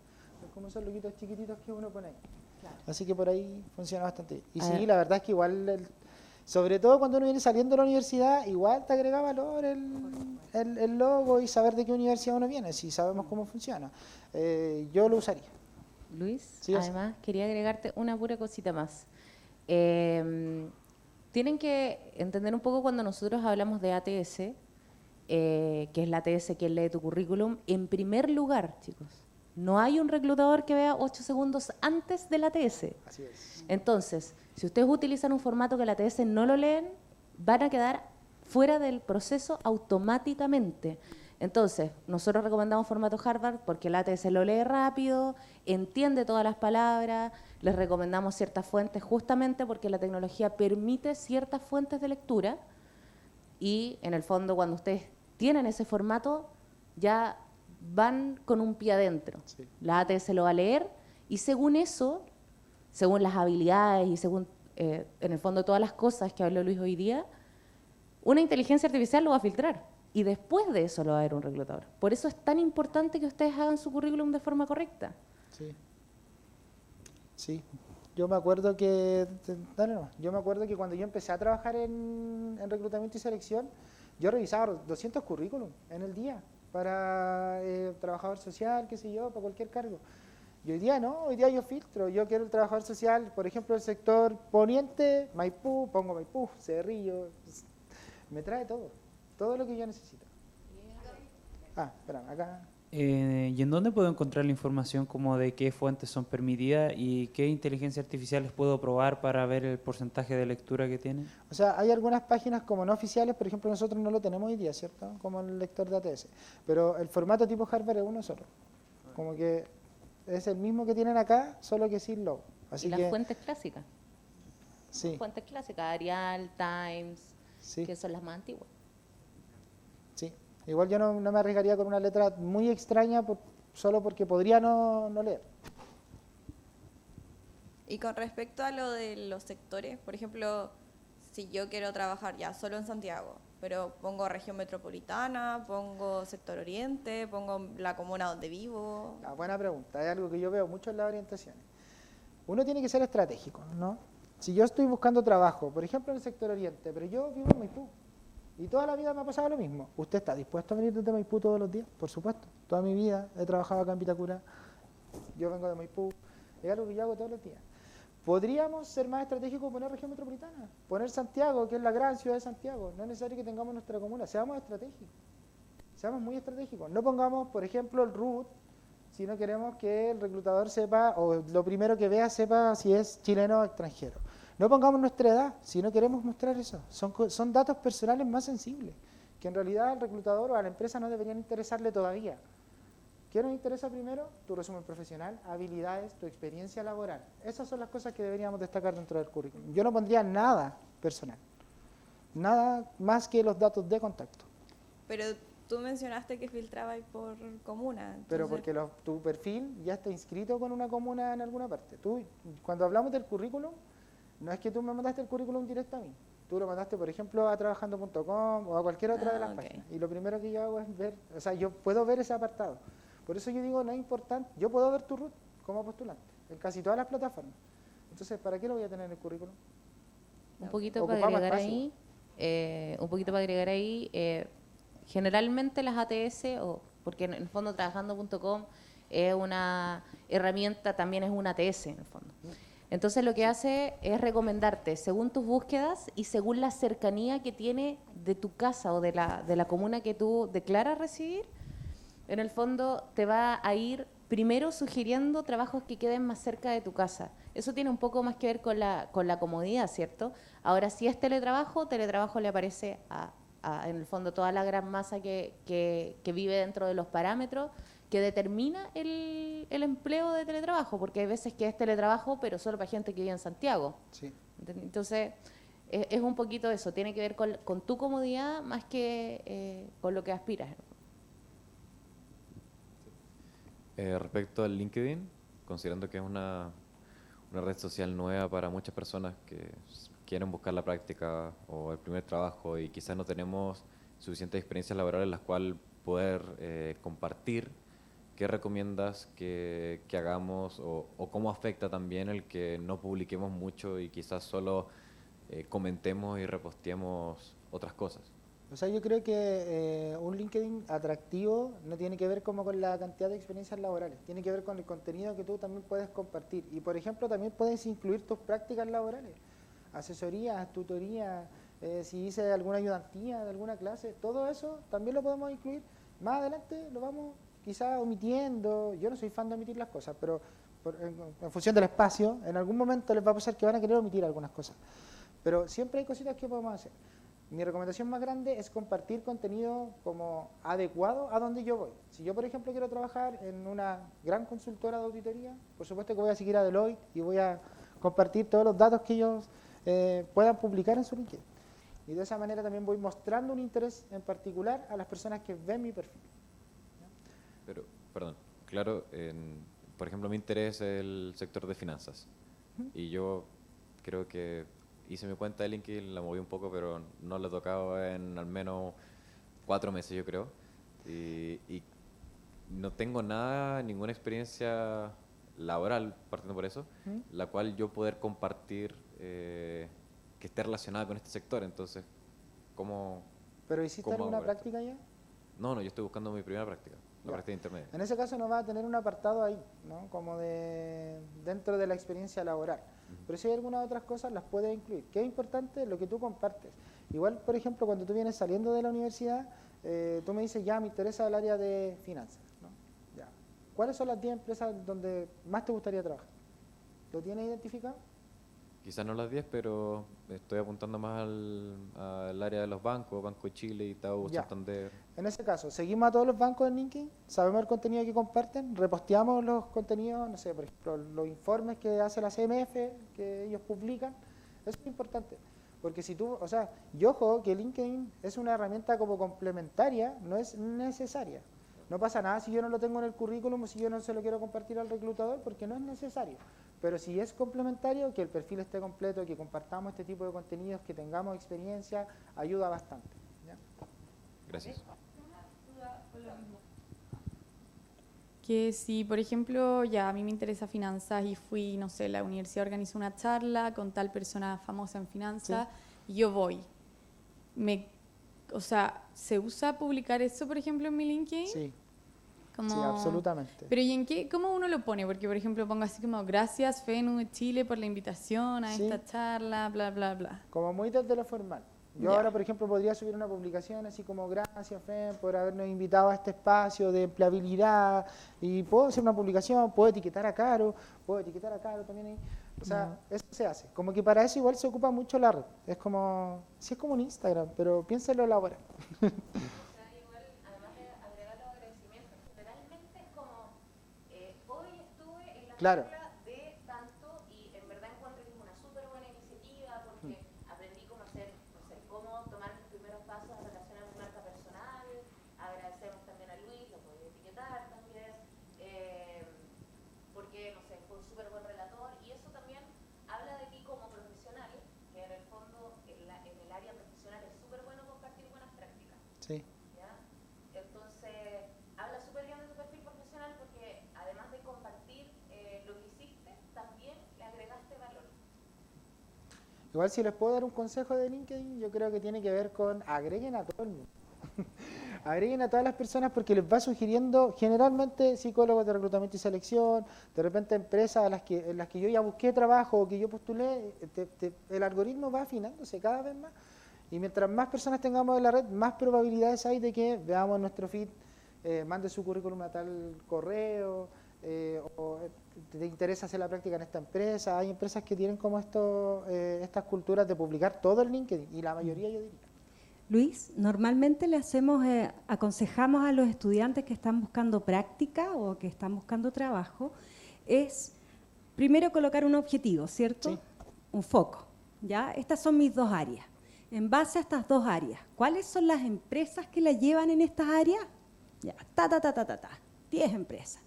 Speaker 2: Es como esos loguitos chiquititos que uno pone ahí. Claro. Así que por ahí funciona bastante bien. Y sí, la verdad es que igual, sobre todo cuando uno viene saliendo de la universidad, igual te agrega valor el logo y saber de qué universidad uno viene, si sabemos cómo funciona. Yo lo usaría.
Speaker 3: Luis,
Speaker 2: Sí,
Speaker 3: además quería agregarte una pura cosita más. Tienen que entender un poco cuando nosotros hablamos de ATS, que es la ATS que lee tu currículum, en primer lugar, chicos, no hay un reclutador que vea 8 segundos antes del ATS.
Speaker 2: Así es.
Speaker 3: Entonces, si ustedes utilizan un formato que el ATS no lo leen, van a quedar fuera del proceso automáticamente. Entonces, nosotros recomendamos formato Harvard porque el ATS lo lee rápido, entiende todas las palabras, les recomendamos ciertas fuentes justamente porque la tecnología permite ciertas fuentes de lectura y en el fondo cuando ustedes tienen ese formato ya van con un pie adentro.
Speaker 2: Sí.
Speaker 3: La ATS lo va a leer y según eso, según las habilidades y según en el fondo todas las cosas que habló Luis hoy día, una inteligencia artificial lo va a filtrar. Y después de eso lo va a ver un reclutador. Por eso es tan importante que ustedes hagan su currículum de forma correcta.
Speaker 2: Sí. Sí. Yo me acuerdo que... Yo me acuerdo que cuando yo empecé a trabajar en reclutamiento y selección, yo revisaba 200 currículum en el día para trabajador social, qué sé yo, para cualquier cargo. Y hoy día no, hoy día yo filtro. Yo quiero el trabajador social, por ejemplo, el sector poniente, Maipú, pongo Maipú, Cerrillo, me trae todo lo que yo necesito. Espera, acá.
Speaker 6: ¿Y en dónde puedo encontrar la información como de qué fuentes son permitidas y qué inteligencia artificial les puedo probar para ver el porcentaje de lectura que tienen?
Speaker 2: O sea, hay algunas páginas como no oficiales, por ejemplo, nosotros no lo tenemos hoy día, ¿cierto? Como el lector de ATS. Pero el formato tipo Harvard es uno solo. Como que es el mismo que tienen acá, solo que sin logo. Así
Speaker 3: y las
Speaker 2: que,
Speaker 3: fuentes clásicas.
Speaker 2: sí,
Speaker 3: Fuentes clásicas, Arial, Times,
Speaker 2: sí,
Speaker 3: que son las más antiguas.
Speaker 2: sí. Igual yo no me arriesgaría con una letra muy extraña solo porque podría no leer.
Speaker 5: Y con respecto a lo de los sectores, por ejemplo, si yo quiero trabajar ya solo en Santiago, pero pongo región metropolitana, pongo sector oriente, pongo la comuna donde vivo.
Speaker 2: Buena pregunta, es algo que yo veo mucho en las orientaciones. Uno tiene que ser estratégico, ¿no? Si yo estoy buscando trabajo, por ejemplo en el sector oriente, pero yo vivo en Maipú, y toda la vida me ha pasado lo mismo. ¿Usted está dispuesto a venir desde Maipú todos los días? Por supuesto. Toda mi vida he trabajado acá en Vitacura, yo vengo de Maipú, es algo que yo hago todos los días. Podríamos ser más estratégicos, poner región metropolitana, poner Santiago, que es la gran ciudad de Santiago. No es necesario que tengamos nuestra comuna, seamos estratégicos, seamos muy estratégicos. No pongamos, por ejemplo, el RUT, si no queremos que el reclutador sepa, o lo primero que vea sepa si es chileno o extranjero. No pongamos nuestra edad, si no queremos mostrar eso. Son datos personales más sensibles, que en realidad al reclutador o a la empresa no deberían interesarle todavía. ¿Qué nos interesa primero? Tu resumen profesional, habilidades, tu experiencia laboral. Esas son las cosas que deberíamos destacar dentro del currículum. Yo no pondría nada personal, nada más que los datos de contacto.
Speaker 5: Pero tú mencionaste que filtrabas por comuna.
Speaker 2: Pero porque tu perfil ya está inscrito con una comuna en alguna parte. Cuando hablamos del currículum, no es que tú me mandaste el currículum directo a mí. Tú lo mandaste, por ejemplo, a trabajando.com o a cualquier otra de las páginas. Y lo primero que yo hago es ver, o sea, yo puedo ver ese apartado. Por eso yo digo, no es importante, yo puedo ver tu RUT como postulante en casi todas las plataformas. Entonces, ¿para qué lo voy a tener en el currículum?
Speaker 3: Un poquito para
Speaker 2: Ocupamos
Speaker 3: agregar
Speaker 2: espacio.
Speaker 3: ahí, generalmente las ATS, porque en el fondo trabajando.com es una herramienta, también es una ATS en el fondo. Entonces lo que hace es recomendarte según tus búsquedas y según la cercanía que tiene de tu casa o de la comuna que tú declaras recibir. En el fondo te va a ir primero sugiriendo trabajos que queden más cerca de tu casa. Eso tiene un poco más que ver con la comodidad, ¿cierto? Ahora, si es teletrabajo le aparece en el fondo toda la gran masa que vive dentro de los parámetros que determina el empleo de teletrabajo, porque hay veces que es teletrabajo, pero solo para gente que vive en Santiago.
Speaker 2: Sí.
Speaker 3: Entonces, es un poquito eso, tiene que ver con tu comodidad más que con lo que aspiras.
Speaker 9: Respecto al LinkedIn, considerando que es una red social nueva para muchas personas que quieren buscar la práctica o el primer trabajo y quizás no tenemos suficientes experiencias laborales en las cuales poder compartir, ¿qué recomiendas que hagamos o cómo afecta también el que no publiquemos mucho y quizás solo comentemos y reposteemos otras cosas?
Speaker 2: O sea, yo creo que un LinkedIn atractivo no tiene que ver como con la cantidad de experiencias laborales, tiene que ver con el contenido que tú también puedes compartir. Y, por ejemplo, también puedes incluir tus prácticas laborales, asesorías, tutorías, si hice alguna ayudantía de alguna clase, todo eso también lo podemos incluir. Más adelante lo vamos quizás omitiendo. Yo no soy fan de omitir las cosas, pero en función del espacio, en algún momento les va a pasar que van a querer omitir algunas cosas. Pero siempre hay cositas que podemos hacer. Mi recomendación más grande es compartir contenido como adecuado a donde yo voy. Si yo, por ejemplo, quiero trabajar en una gran consultora de auditoría, por supuesto que voy a seguir a Deloitte y voy a compartir todos los datos que ellos puedan publicar en su LinkedIn. Y de esa manera también voy mostrando un interés en particular a las personas que ven mi perfil.
Speaker 9: Pero, perdón, claro, por ejemplo, mi interés es el sector de finanzas. Y yo creo que hice mi cuenta de LinkedIn, la moví un poco, pero no la he tocado en al menos 4 meses, yo creo. Y no tengo ninguna experiencia laboral, partiendo por eso, la cual yo poder compartir que esté relacionada con este sector. Entonces, ¿cómo?
Speaker 2: ¿Pero hiciste alguna práctica ya?
Speaker 9: No, yo estoy buscando mi primera práctica, la práctica intermedia.
Speaker 2: En ese caso no va a tener un apartado ahí, ¿no? Como dentro de la experiencia laboral. Pero si hay algunas otras cosas, las puedes incluir. ¿Qué es importante? Lo que tú compartes. Igual, por ejemplo, cuando tú vienes saliendo de la universidad, tú me dices, ya, me interesa el área de finanzas, ¿no? Ya. ¿Cuáles son las 10 empresas donde más te gustaría trabajar? ¿Lo tienes identificado?
Speaker 9: quizás no las 10, pero estoy apuntando más al área de los bancos, Banco de Chile, Itaú,
Speaker 2: Ya.
Speaker 9: Santander.
Speaker 2: En ese caso, seguimos a todos los bancos en LinkedIn, sabemos el contenido que comparten, reposteamos los contenidos, no sé, por ejemplo, los informes que hace la CMF, que ellos publican. Eso es importante, porque si tú, o sea, y ojo que LinkedIn es una herramienta como complementaria, no es necesaria. No pasa nada si yo no lo tengo en el currículum o si yo no se lo quiero compartir al reclutador, porque no es necesario. Pero si es complementario, que el perfil esté completo, que compartamos este tipo de contenidos, que tengamos experiencia, ayuda bastante. ¿Ya?
Speaker 9: Gracias.
Speaker 5: Que si, por ejemplo, ya a mí me interesa finanzas y fui, no sé, la universidad organizó una charla con tal persona famosa en finanzas, y yo voy. O sea, ¿se usa publicar eso, por ejemplo, en mi LinkedIn?
Speaker 2: Sí,
Speaker 5: Como...
Speaker 2: sí, absolutamente.
Speaker 5: Pero ¿y en qué, cómo uno lo pone? Porque, por ejemplo, pongo así como, gracias FENU de Chile por la invitación a
Speaker 2: Sí.
Speaker 5: esta charla, bla, bla, bla.
Speaker 2: Como muy desde lo formal. Yo
Speaker 5: Ya.
Speaker 2: ahora, por ejemplo, podría subir una publicación así como gracias, FEN, por habernos invitado a este espacio de empleabilidad, y puedo hacer una publicación, puedo etiquetar a Caro también ahí. O sea, eso se hace. Como que para eso igual se ocupa mucho la red. Es como, sí es como un Instagram, pero piénsalo elaborar.
Speaker 3: Igual, además de agregar los agradecimientos, generalmente es como, hoy estuve en la
Speaker 2: Claro.
Speaker 3: charla de tanto y en verdad encuentro que es una súper buena iniciativa porque aprendí cómo hacer, no sé, cómo tomar los primeros pasos en relación a mi marca personal. Agradecemos también a Luis, lo podía etiquetar también, porque, no sé, fue un súper buen relator y eso también habla de ti como profesional, que en el fondo en el área profesional es súper bueno compartir buenas prácticas.
Speaker 2: Sí.
Speaker 3: ¿Ya? Entonces, habla súper bien de tu perfil profesional porque además de compartir lo que hiciste, también le agregaste valor.
Speaker 2: Igual si les puedo dar un consejo de LinkedIn, yo creo que tiene que ver con agreguen a todo el mundo. Agreguen a todas las personas porque les va sugiriendo generalmente psicólogos de reclutamiento y selección, de repente empresas en las que yo ya busqué trabajo o que yo postulé, el algoritmo va afinándose cada vez más. Y mientras más personas tengamos en la red, más probabilidades hay de que veamos nuestro feed, mande su currículum a tal correo, o te interesa hacer la práctica en esta empresa. Hay empresas que tienen como estas culturas de publicar todo en LinkedIn, y la mayoría yo diría.
Speaker 1: Luis, normalmente le hacemos, aconsejamos a los estudiantes que están buscando práctica o que están buscando trabajo, es primero colocar un objetivo, ¿cierto?
Speaker 2: Sí.
Speaker 1: Un foco, ¿ya? Estas son mis dos áreas. En base a estas dos áreas, ¿cuáles son las empresas que la llevan en estas áreas? Ya, 10 empresas.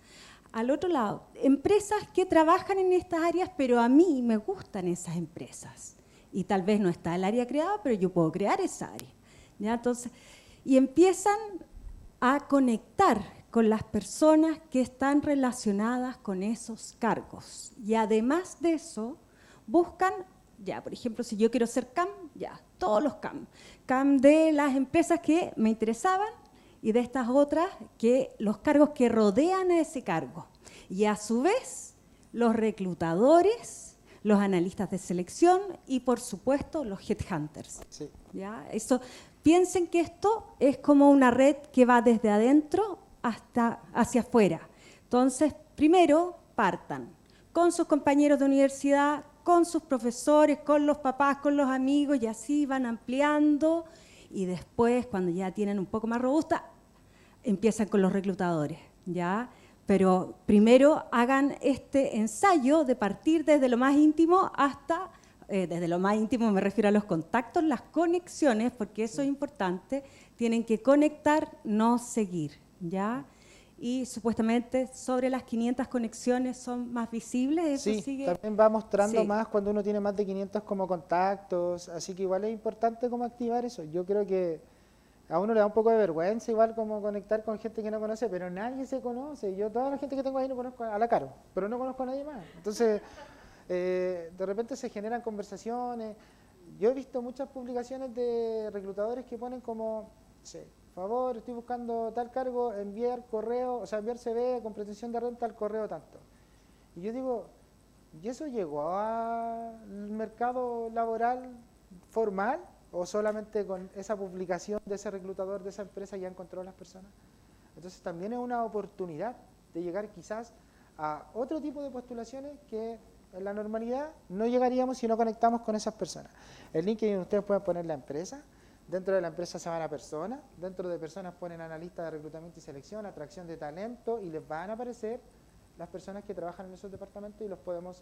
Speaker 1: Al otro lado, empresas que trabajan en estas áreas, pero a mí me gustan esas empresas. Y tal vez no está el área creada, pero yo puedo crear esa área. ¿Ya? Entonces, y empiezan a conectar con las personas que están relacionadas con esos cargos. Y además de eso, buscan, ya, por ejemplo, si yo quiero ser CAM, ya, todos los CAM. CAM de las empresas que me interesaban y de estas otras, que los cargos que rodean a ese cargo. Y a su vez, los reclutadores, los analistas de selección y, por supuesto, los headhunters.
Speaker 2: Sí.
Speaker 1: ¿Ya? Eso, piensen que esto es como una red que va desde adentro hasta hacia afuera. Entonces, primero partan con sus compañeros de universidad, con sus profesores, con los papás, con los amigos, y así van ampliando. Y después, cuando ya tienen un poco más robusta, empiezan con los reclutadores, ¿ya? Pero primero hagan este ensayo de partir desde lo más íntimo hasta, desde lo más íntimo me refiero a los contactos, las conexiones, porque eso es importante, tienen que conectar, no seguir, ¿ya? Y supuestamente sobre las 500 conexiones son más visibles, eso
Speaker 2: Sí,
Speaker 1: sigue...
Speaker 2: también va mostrando
Speaker 1: Sí.
Speaker 2: más cuando uno tiene más de 500 como contactos, así que igual es importante como activar eso. Yo creo que a uno le da un poco de vergüenza igual como conectar con gente que no conoce, pero nadie se conoce. Yo toda la gente que tengo ahí no conozco a la Caro, pero no conozco a nadie más. Entonces, de repente se generan conversaciones. Yo he visto muchas publicaciones de reclutadores que ponen como, sí, favor, estoy buscando tal cargo, enviar correo, o sea, enviar CV con pretensión de renta al correo tanto. Y yo digo, ¿y eso llegó al mercado laboral formal o solamente con esa publicación de ese reclutador, de esa empresa ya encontró a las personas? Entonces también es una oportunidad de llegar quizás a otro tipo de postulaciones que en la normalidad, no llegaríamos si no conectamos con esas personas. En LinkedIn ustedes pueden poner la empresa, dentro de la empresa se van a personas, dentro de personas ponen analista de reclutamiento y selección, atracción de talento, y les van a aparecer las personas que trabajan en esos departamentos y los podemos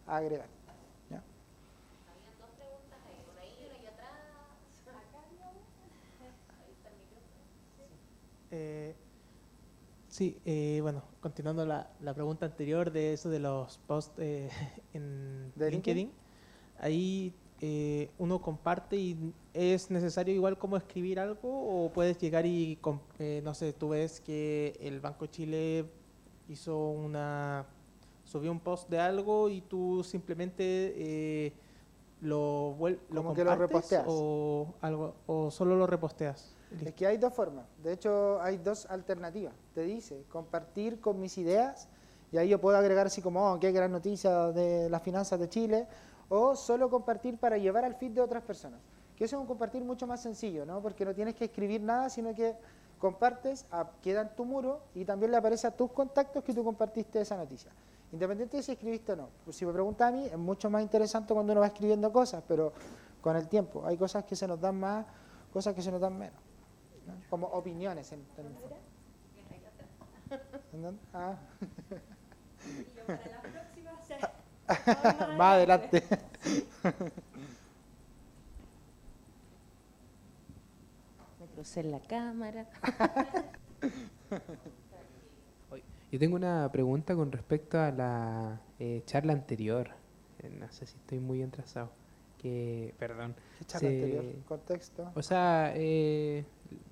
Speaker 2: agregar. ¿Ya?
Speaker 3: Habían dos preguntas ahí, una ahí y una ahí atrás. Acá, digamos. Ahí está el micrófono.
Speaker 7: Bueno, continuando la pregunta anterior de eso de los posts en
Speaker 2: ¿De
Speaker 7: LinkedIn, ahí uno comparte y es necesario igual como escribir algo o puedes llegar y, no sé, tú ves que el Banco de Chile subió un post de algo y tú simplemente lo
Speaker 2: Como que
Speaker 7: compartes
Speaker 2: lo reposteas.
Speaker 7: o solo lo reposteas.
Speaker 2: Es que hay dos formas, de hecho hay dos alternativas. Te dice compartir con mis ideas, y ahí yo puedo agregar así como, oh, qué gran noticia de las finanzas de Chile, o solo compartir para llevar al feed de otras personas. Que eso es un compartir mucho más sencillo, ¿no? Porque no tienes que escribir nada, sino que compartes, queda en tu muro y también le aparece a tus contactos que tú compartiste esa noticia. Independiente de si escribiste o no. Pues si me preguntas a mí, es mucho más interesante cuando uno va escribiendo cosas, pero con el tiempo. Hay cosas que se nos dan más, cosas que se nos dan menos, ¿no? Como opiniones en el fondo. ¿Entendés? Ah.
Speaker 1: Y yo para la próxima,
Speaker 2: Más adelante.
Speaker 3: Me crucé en la cámara.
Speaker 10: Yo tengo una pregunta con respecto a la charla anterior. No sé si estoy muy entrasado. Perdón.
Speaker 2: ¿Qué charla anterior? Contexto.
Speaker 10: O sea,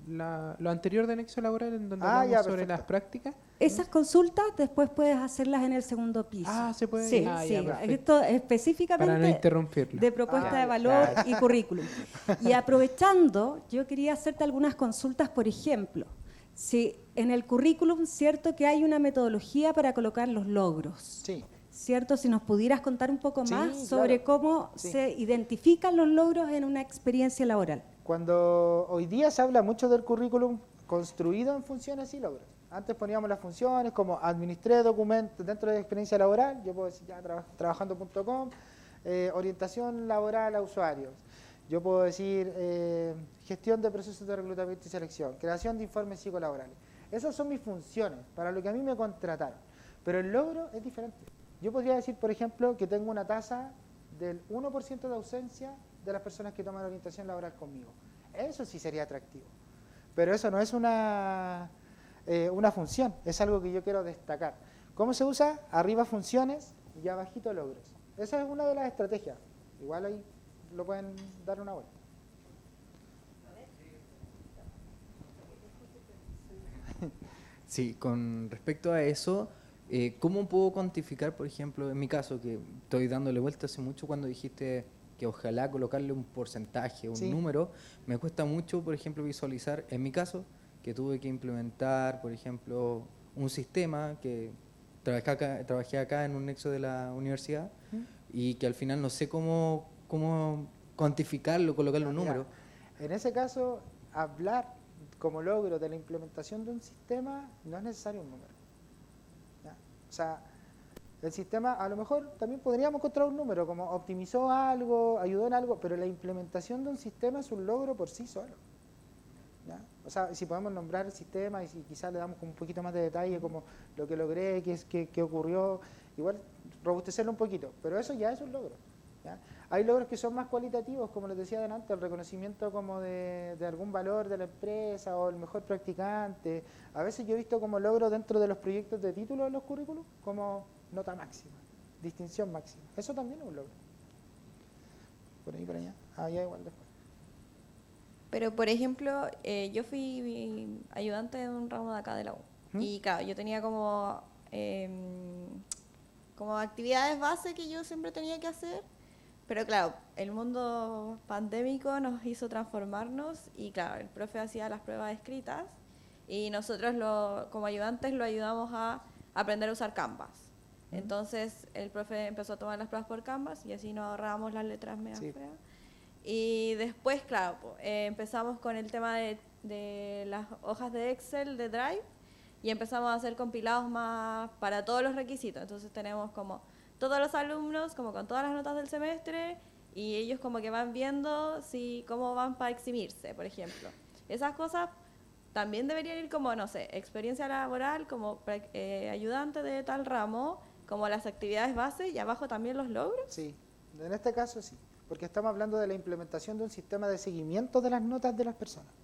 Speaker 10: lo anterior de Nexo Laboral, en donde
Speaker 2: Ah,
Speaker 10: hablamos
Speaker 2: ya,
Speaker 10: sobre
Speaker 2: perfecto.
Speaker 10: las prácticas.
Speaker 1: Esas consultas después puedes hacerlas en el segundo piso.
Speaker 10: Ah, ¿se puede?
Speaker 1: Sí,
Speaker 10: Ah,
Speaker 1: sí.
Speaker 10: ya, perfecto.
Speaker 1: Esto
Speaker 10: Para no
Speaker 1: específicamente
Speaker 10: interrumpirlo.
Speaker 1: de propuesta
Speaker 2: Ah,
Speaker 1: de valor
Speaker 10: claro.
Speaker 1: y currículum. Y aprovechando, yo quería hacerte algunas consultas, por ejemplo, si en el currículum, cierto que hay una metodología para colocar los logros.
Speaker 2: Sí.
Speaker 1: ¿Cierto? Si nos pudieras contar un poco
Speaker 2: Sí,
Speaker 1: más sobre
Speaker 2: claro.
Speaker 1: cómo
Speaker 2: Sí.
Speaker 1: se identifican los logros en una experiencia laboral.
Speaker 2: Cuando hoy día se habla mucho del currículum construido en funciones y logros. Antes poníamos las funciones como administré documentos dentro de experiencia laboral, yo puedo decir ya trabajando.com, orientación laboral a usuarios. Yo puedo decir gestión de procesos de reclutamiento y selección, creación de informes psicolaborales. Esas son mis funciones, para lo que a mí me contrataron. Pero el logro es diferente. Yo podría decir, por ejemplo, que tengo una tasa del 1% de ausencia de las personas que toman orientación laboral conmigo. Eso sí sería atractivo. Pero eso no es una función, es algo que yo quiero destacar. ¿Cómo se usa? Arriba funciones y abajito logros. Esa es una de las estrategias. Igual ahí lo pueden dar una vuelta.
Speaker 8: Sí, con respecto a eso, ¿cómo puedo cuantificar, por ejemplo, en mi caso, que estoy dándole vuelta hace mucho cuando dijiste que ojalá colocarle un porcentaje, un
Speaker 2: Sí.
Speaker 8: número, me cuesta mucho, por ejemplo, visualizar, en mi caso, que tuve que implementar, por ejemplo, un sistema que trabajé acá en un nexo de la universidad y que al final no sé cómo cuantificarlo, colocarle un
Speaker 2: Mira,
Speaker 8: número.
Speaker 2: en ese caso, hablar como logro de la implementación de un sistema no es necesario un número. ¿Ya? O sea, el sistema, a lo mejor también podríamos encontrar un número, como optimizó algo, ayudó en algo, pero la implementación de un sistema es un logro por sí solo. ¿Ya? O sea, si podemos nombrar el sistema y si quizás le damos como un poquito más de detalle, como lo que logré, qué ocurrió, igual robustecerlo un poquito, pero eso ya es un logro. ¿Ya? Hay logros que son más cualitativos, como les decía adelante, el reconocimiento como de algún valor de la empresa o el mejor practicante. A veces yo he visto como logro dentro de los proyectos de título de los currículos, como nota máxima, distinción máxima. Eso también es un logro. Por ahí, por allá. Ah, ya igual después.
Speaker 5: Pero, por ejemplo, yo fui ayudante de un ramo de acá de la U. Y claro, yo tenía como actividades base que yo siempre tenía que hacer. Pero claro, el mundo pandémico nos hizo transformarnos y claro, el profe hacía las pruebas escritas y nosotros como ayudantes lo ayudamos a aprender a usar Canvas. Entonces el profe empezó a tomar las pruebas por Canvas y así nos ahorrábamos las letras medio feas. Y después, claro, empezamos con el tema de las hojas de Excel, de Drive, y empezamos a hacer compilados más para todos los requisitos. Entonces tenemos como todos los alumnos como con todas las notas del semestre y ellos como que van viendo cómo van para eximirse, por ejemplo. Esas cosas también deberían ir como, no sé, experiencia laboral, como ayudante de tal ramo, como las actividades base y abajo también los logros.
Speaker 2: Sí, en este caso sí, porque estamos hablando de la implementación de un sistema de seguimiento de las notas de las personas.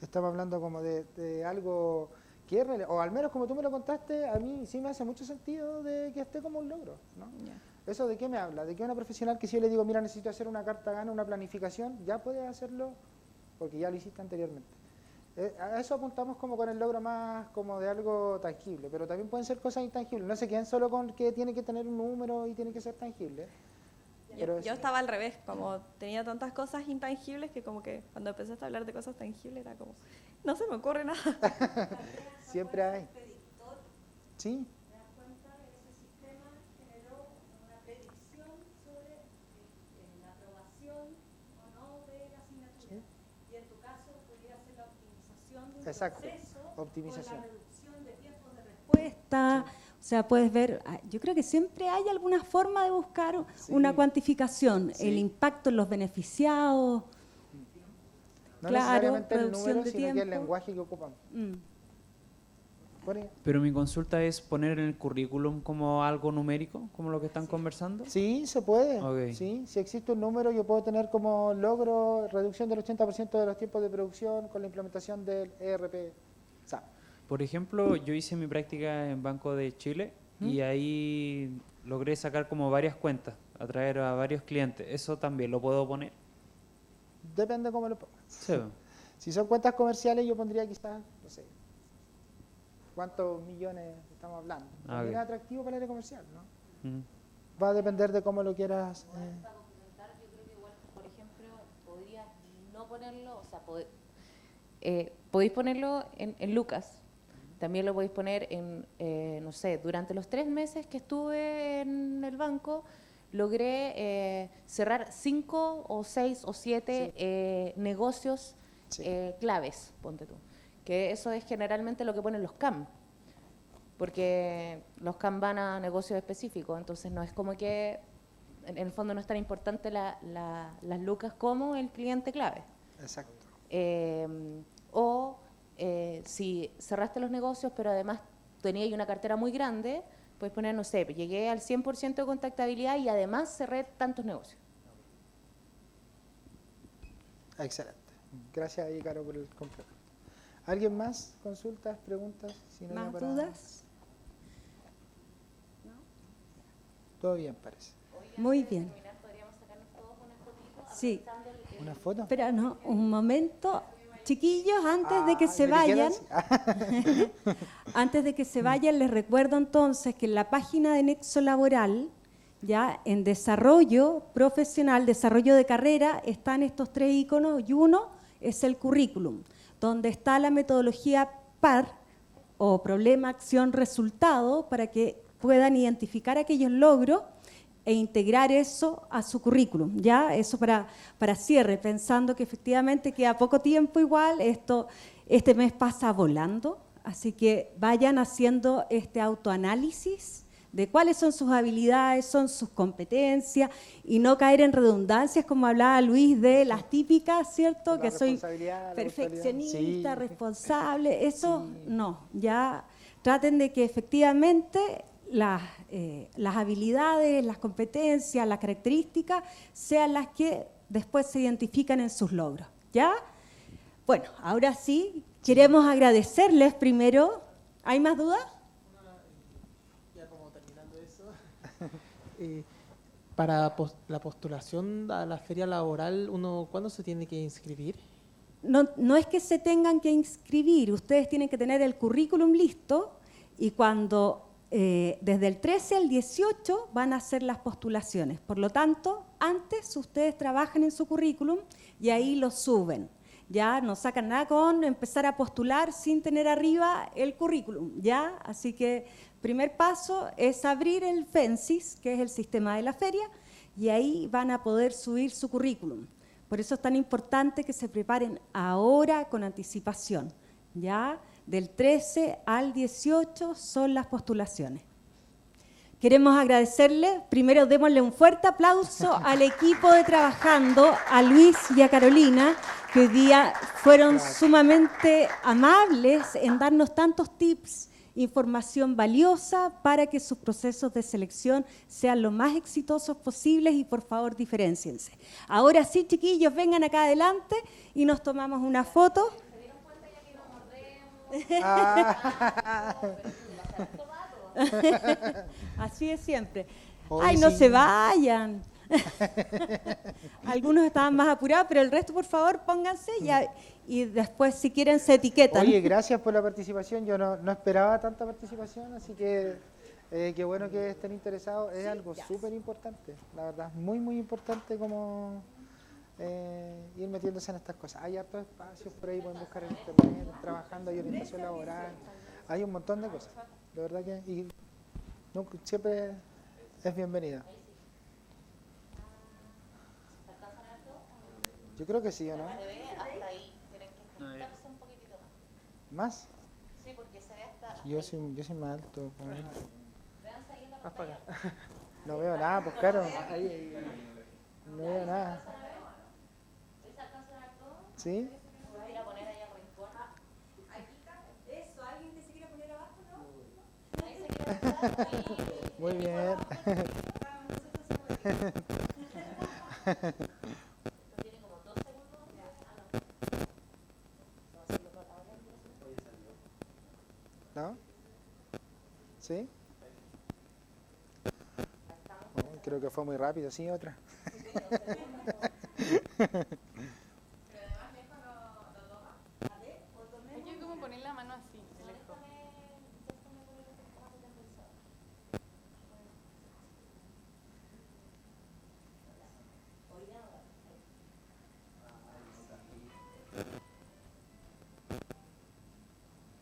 Speaker 2: Estamos hablando como de algo que es o al menos como tú me lo contaste, a mí sí me hace mucho sentido de que esté como un logro, ¿no?
Speaker 5: Ya.
Speaker 2: ¿Eso de qué me habla? De que una profesional que si yo le digo, mira, necesito hacer una carta gana, una planificación, ya puedes hacerlo porque ya lo hiciste anteriormente. A eso apuntamos como con el logro más como de algo tangible, pero también pueden ser cosas intangibles. No se queden solo con que tiene que tener un número y tiene que ser tangible. Pero
Speaker 5: Yo estaba al revés, como tenía tantas cosas intangibles que como que cuando empezaste a hablar de cosas tangibles era como, no se me ocurre nada.
Speaker 2: siempre hay. Sí. Exacto, optimización.
Speaker 1: O la reducción de tiempos de respuesta. O sea, puedes ver, yo creo que siempre hay alguna forma de buscar una cuantificación, el impacto en los beneficiados.
Speaker 2: No
Speaker 1: claro,
Speaker 2: necesariamente el
Speaker 1: reducción
Speaker 2: número,
Speaker 1: de
Speaker 2: sino que el
Speaker 1: tiempo.
Speaker 2: lenguaje que ocupamos.
Speaker 6: Pero mi consulta es poner en el currículum como algo numérico, como lo que están conversando.
Speaker 2: Sí, se puede.
Speaker 6: Ok.
Speaker 2: Sí, si existe un número, yo puedo tener como logro reducción del 80% de los tiempos de producción con la implementación del ERP SAP.
Speaker 6: Por ejemplo, yo hice mi práctica en Banco de Chile y ahí logré sacar como varias cuentas, atraer a varios clientes. ¿Eso también lo puedo poner?
Speaker 2: Depende cómo lo pongas.
Speaker 6: Sí.
Speaker 2: Si son cuentas comerciales, yo pondría quizás, no sé, cuántos millones estamos hablando. También es atractivo para el área comercial, ¿no? Va a depender de cómo lo quieras.
Speaker 3: Para complementar, yo creo que igual, por ejemplo, podrías no ponerlo, o sea, podéis ponerlo en lucas. También lo podéis poner en, no sé, durante los 3 meses que estuve en el banco, logré cerrar 5 o 6 o 7 negocios claves, ponte tú. Que eso es generalmente lo que ponen los CAM, porque los CAM van a negocios específicos, entonces no es como que, en el fondo no es tan importante las lucas como el cliente clave.
Speaker 2: Exacto.
Speaker 3: Si cerraste los negocios, pero además tenías una cartera muy grande, puedes poner, no sé, llegué al 100% de contactabilidad y además cerré tantos negocios.
Speaker 2: Excelente. Gracias ahí, Caro, por el complemento. ¿Alguien más? ¿Consultas? ¿Preguntas? Si no,
Speaker 1: ¿Más
Speaker 2: para...
Speaker 1: dudas?
Speaker 2: Todo bien, parece.
Speaker 1: Muy bien. Sí.
Speaker 2: ¿Una foto?
Speaker 1: Espera, no, un momento. Chiquillos, antes de que se vayan, antes de que se vayan, les recuerdo entonces que en la página de Nexo Laboral, ya en desarrollo profesional, desarrollo de carrera, están estos 3 iconos y uno es el currículum, donde está la metodología PAR o problema, acción, resultado, para que puedan identificar aquellos logros e integrar eso a su currículum, ¿ya? Eso para cierre, pensando que efectivamente queda poco tiempo igual, este mes pasa volando, así que vayan haciendo este autoanálisis de cuáles son sus habilidades, son sus competencias, y no caer en redundancias, como hablaba Luis, de las típicas, ¿cierto? Que soy perfeccionista, responsable, eso no, ya traten de que efectivamente las habilidades, las competencias, las características sean las que después se identifican en sus logros, ¿ya? Bueno, ahora sí, queremos agradecerles primero. ¿Hay más dudas?
Speaker 7: Ya como terminando eso, para la postulación a la feria laboral, ¿cuándo se tiene que inscribir?
Speaker 1: No es que se tengan que inscribir, ustedes tienen que tener el currículum listo y cuando desde el 13 al 18 van a hacer las postulaciones. Por lo tanto, antes ustedes trabajan en su currículum y ahí lo suben. Ya no sacan nada con empezar a postular sin tener arriba el currículum, ¿ya? Así que primer paso es abrir el FENSIS, que es el sistema de la feria, y ahí van a poder subir su currículum. Por eso es tan importante que se preparen ahora con anticipación, ¿ya? Del 13 al 18 son las postulaciones. Queremos agradecerle, primero démosle un fuerte aplauso al equipo de Trabajando, a Luis y a Carolina, que hoy día fueron sumamente amables en darnos tantos tips, información valiosa para que sus procesos de selección sean lo más exitosos posibles y por favor diferénciense. Ahora sí, chiquillos, vengan acá adelante y nos tomamos una foto. Así es siempre.
Speaker 2: Hoy
Speaker 1: Ay, no
Speaker 2: sí.
Speaker 1: se vayan. Algunos estaban más apurados, pero el resto, por favor, pónganse y después, si quieren, se etiquetan.
Speaker 2: Oye, gracias por la participación. Yo no esperaba tanta participación, así que qué bueno que estén interesados. Es algo súper importante, la verdad, muy, muy importante como ir metiéndose en estas cosas. Hay hartos espacios por ahí, pueden buscar en internet, trabajando, hay orientación laboral, hay un montón de cosas. De verdad que siempre es bienvenida. Yo creo que sí, ¿o no? ¿Más?
Speaker 3: Sí, porque se ve hasta...
Speaker 2: Yo soy más alto. Más para acá. No veo nada, pues claro. No veo nada. ¿Sí?
Speaker 1: Eso, ¿alguien que se quiera poner abajo, no?
Speaker 2: Muy bien. ¿No? ¿Sí? Oh, creo que fue muy rápido, sí, otra.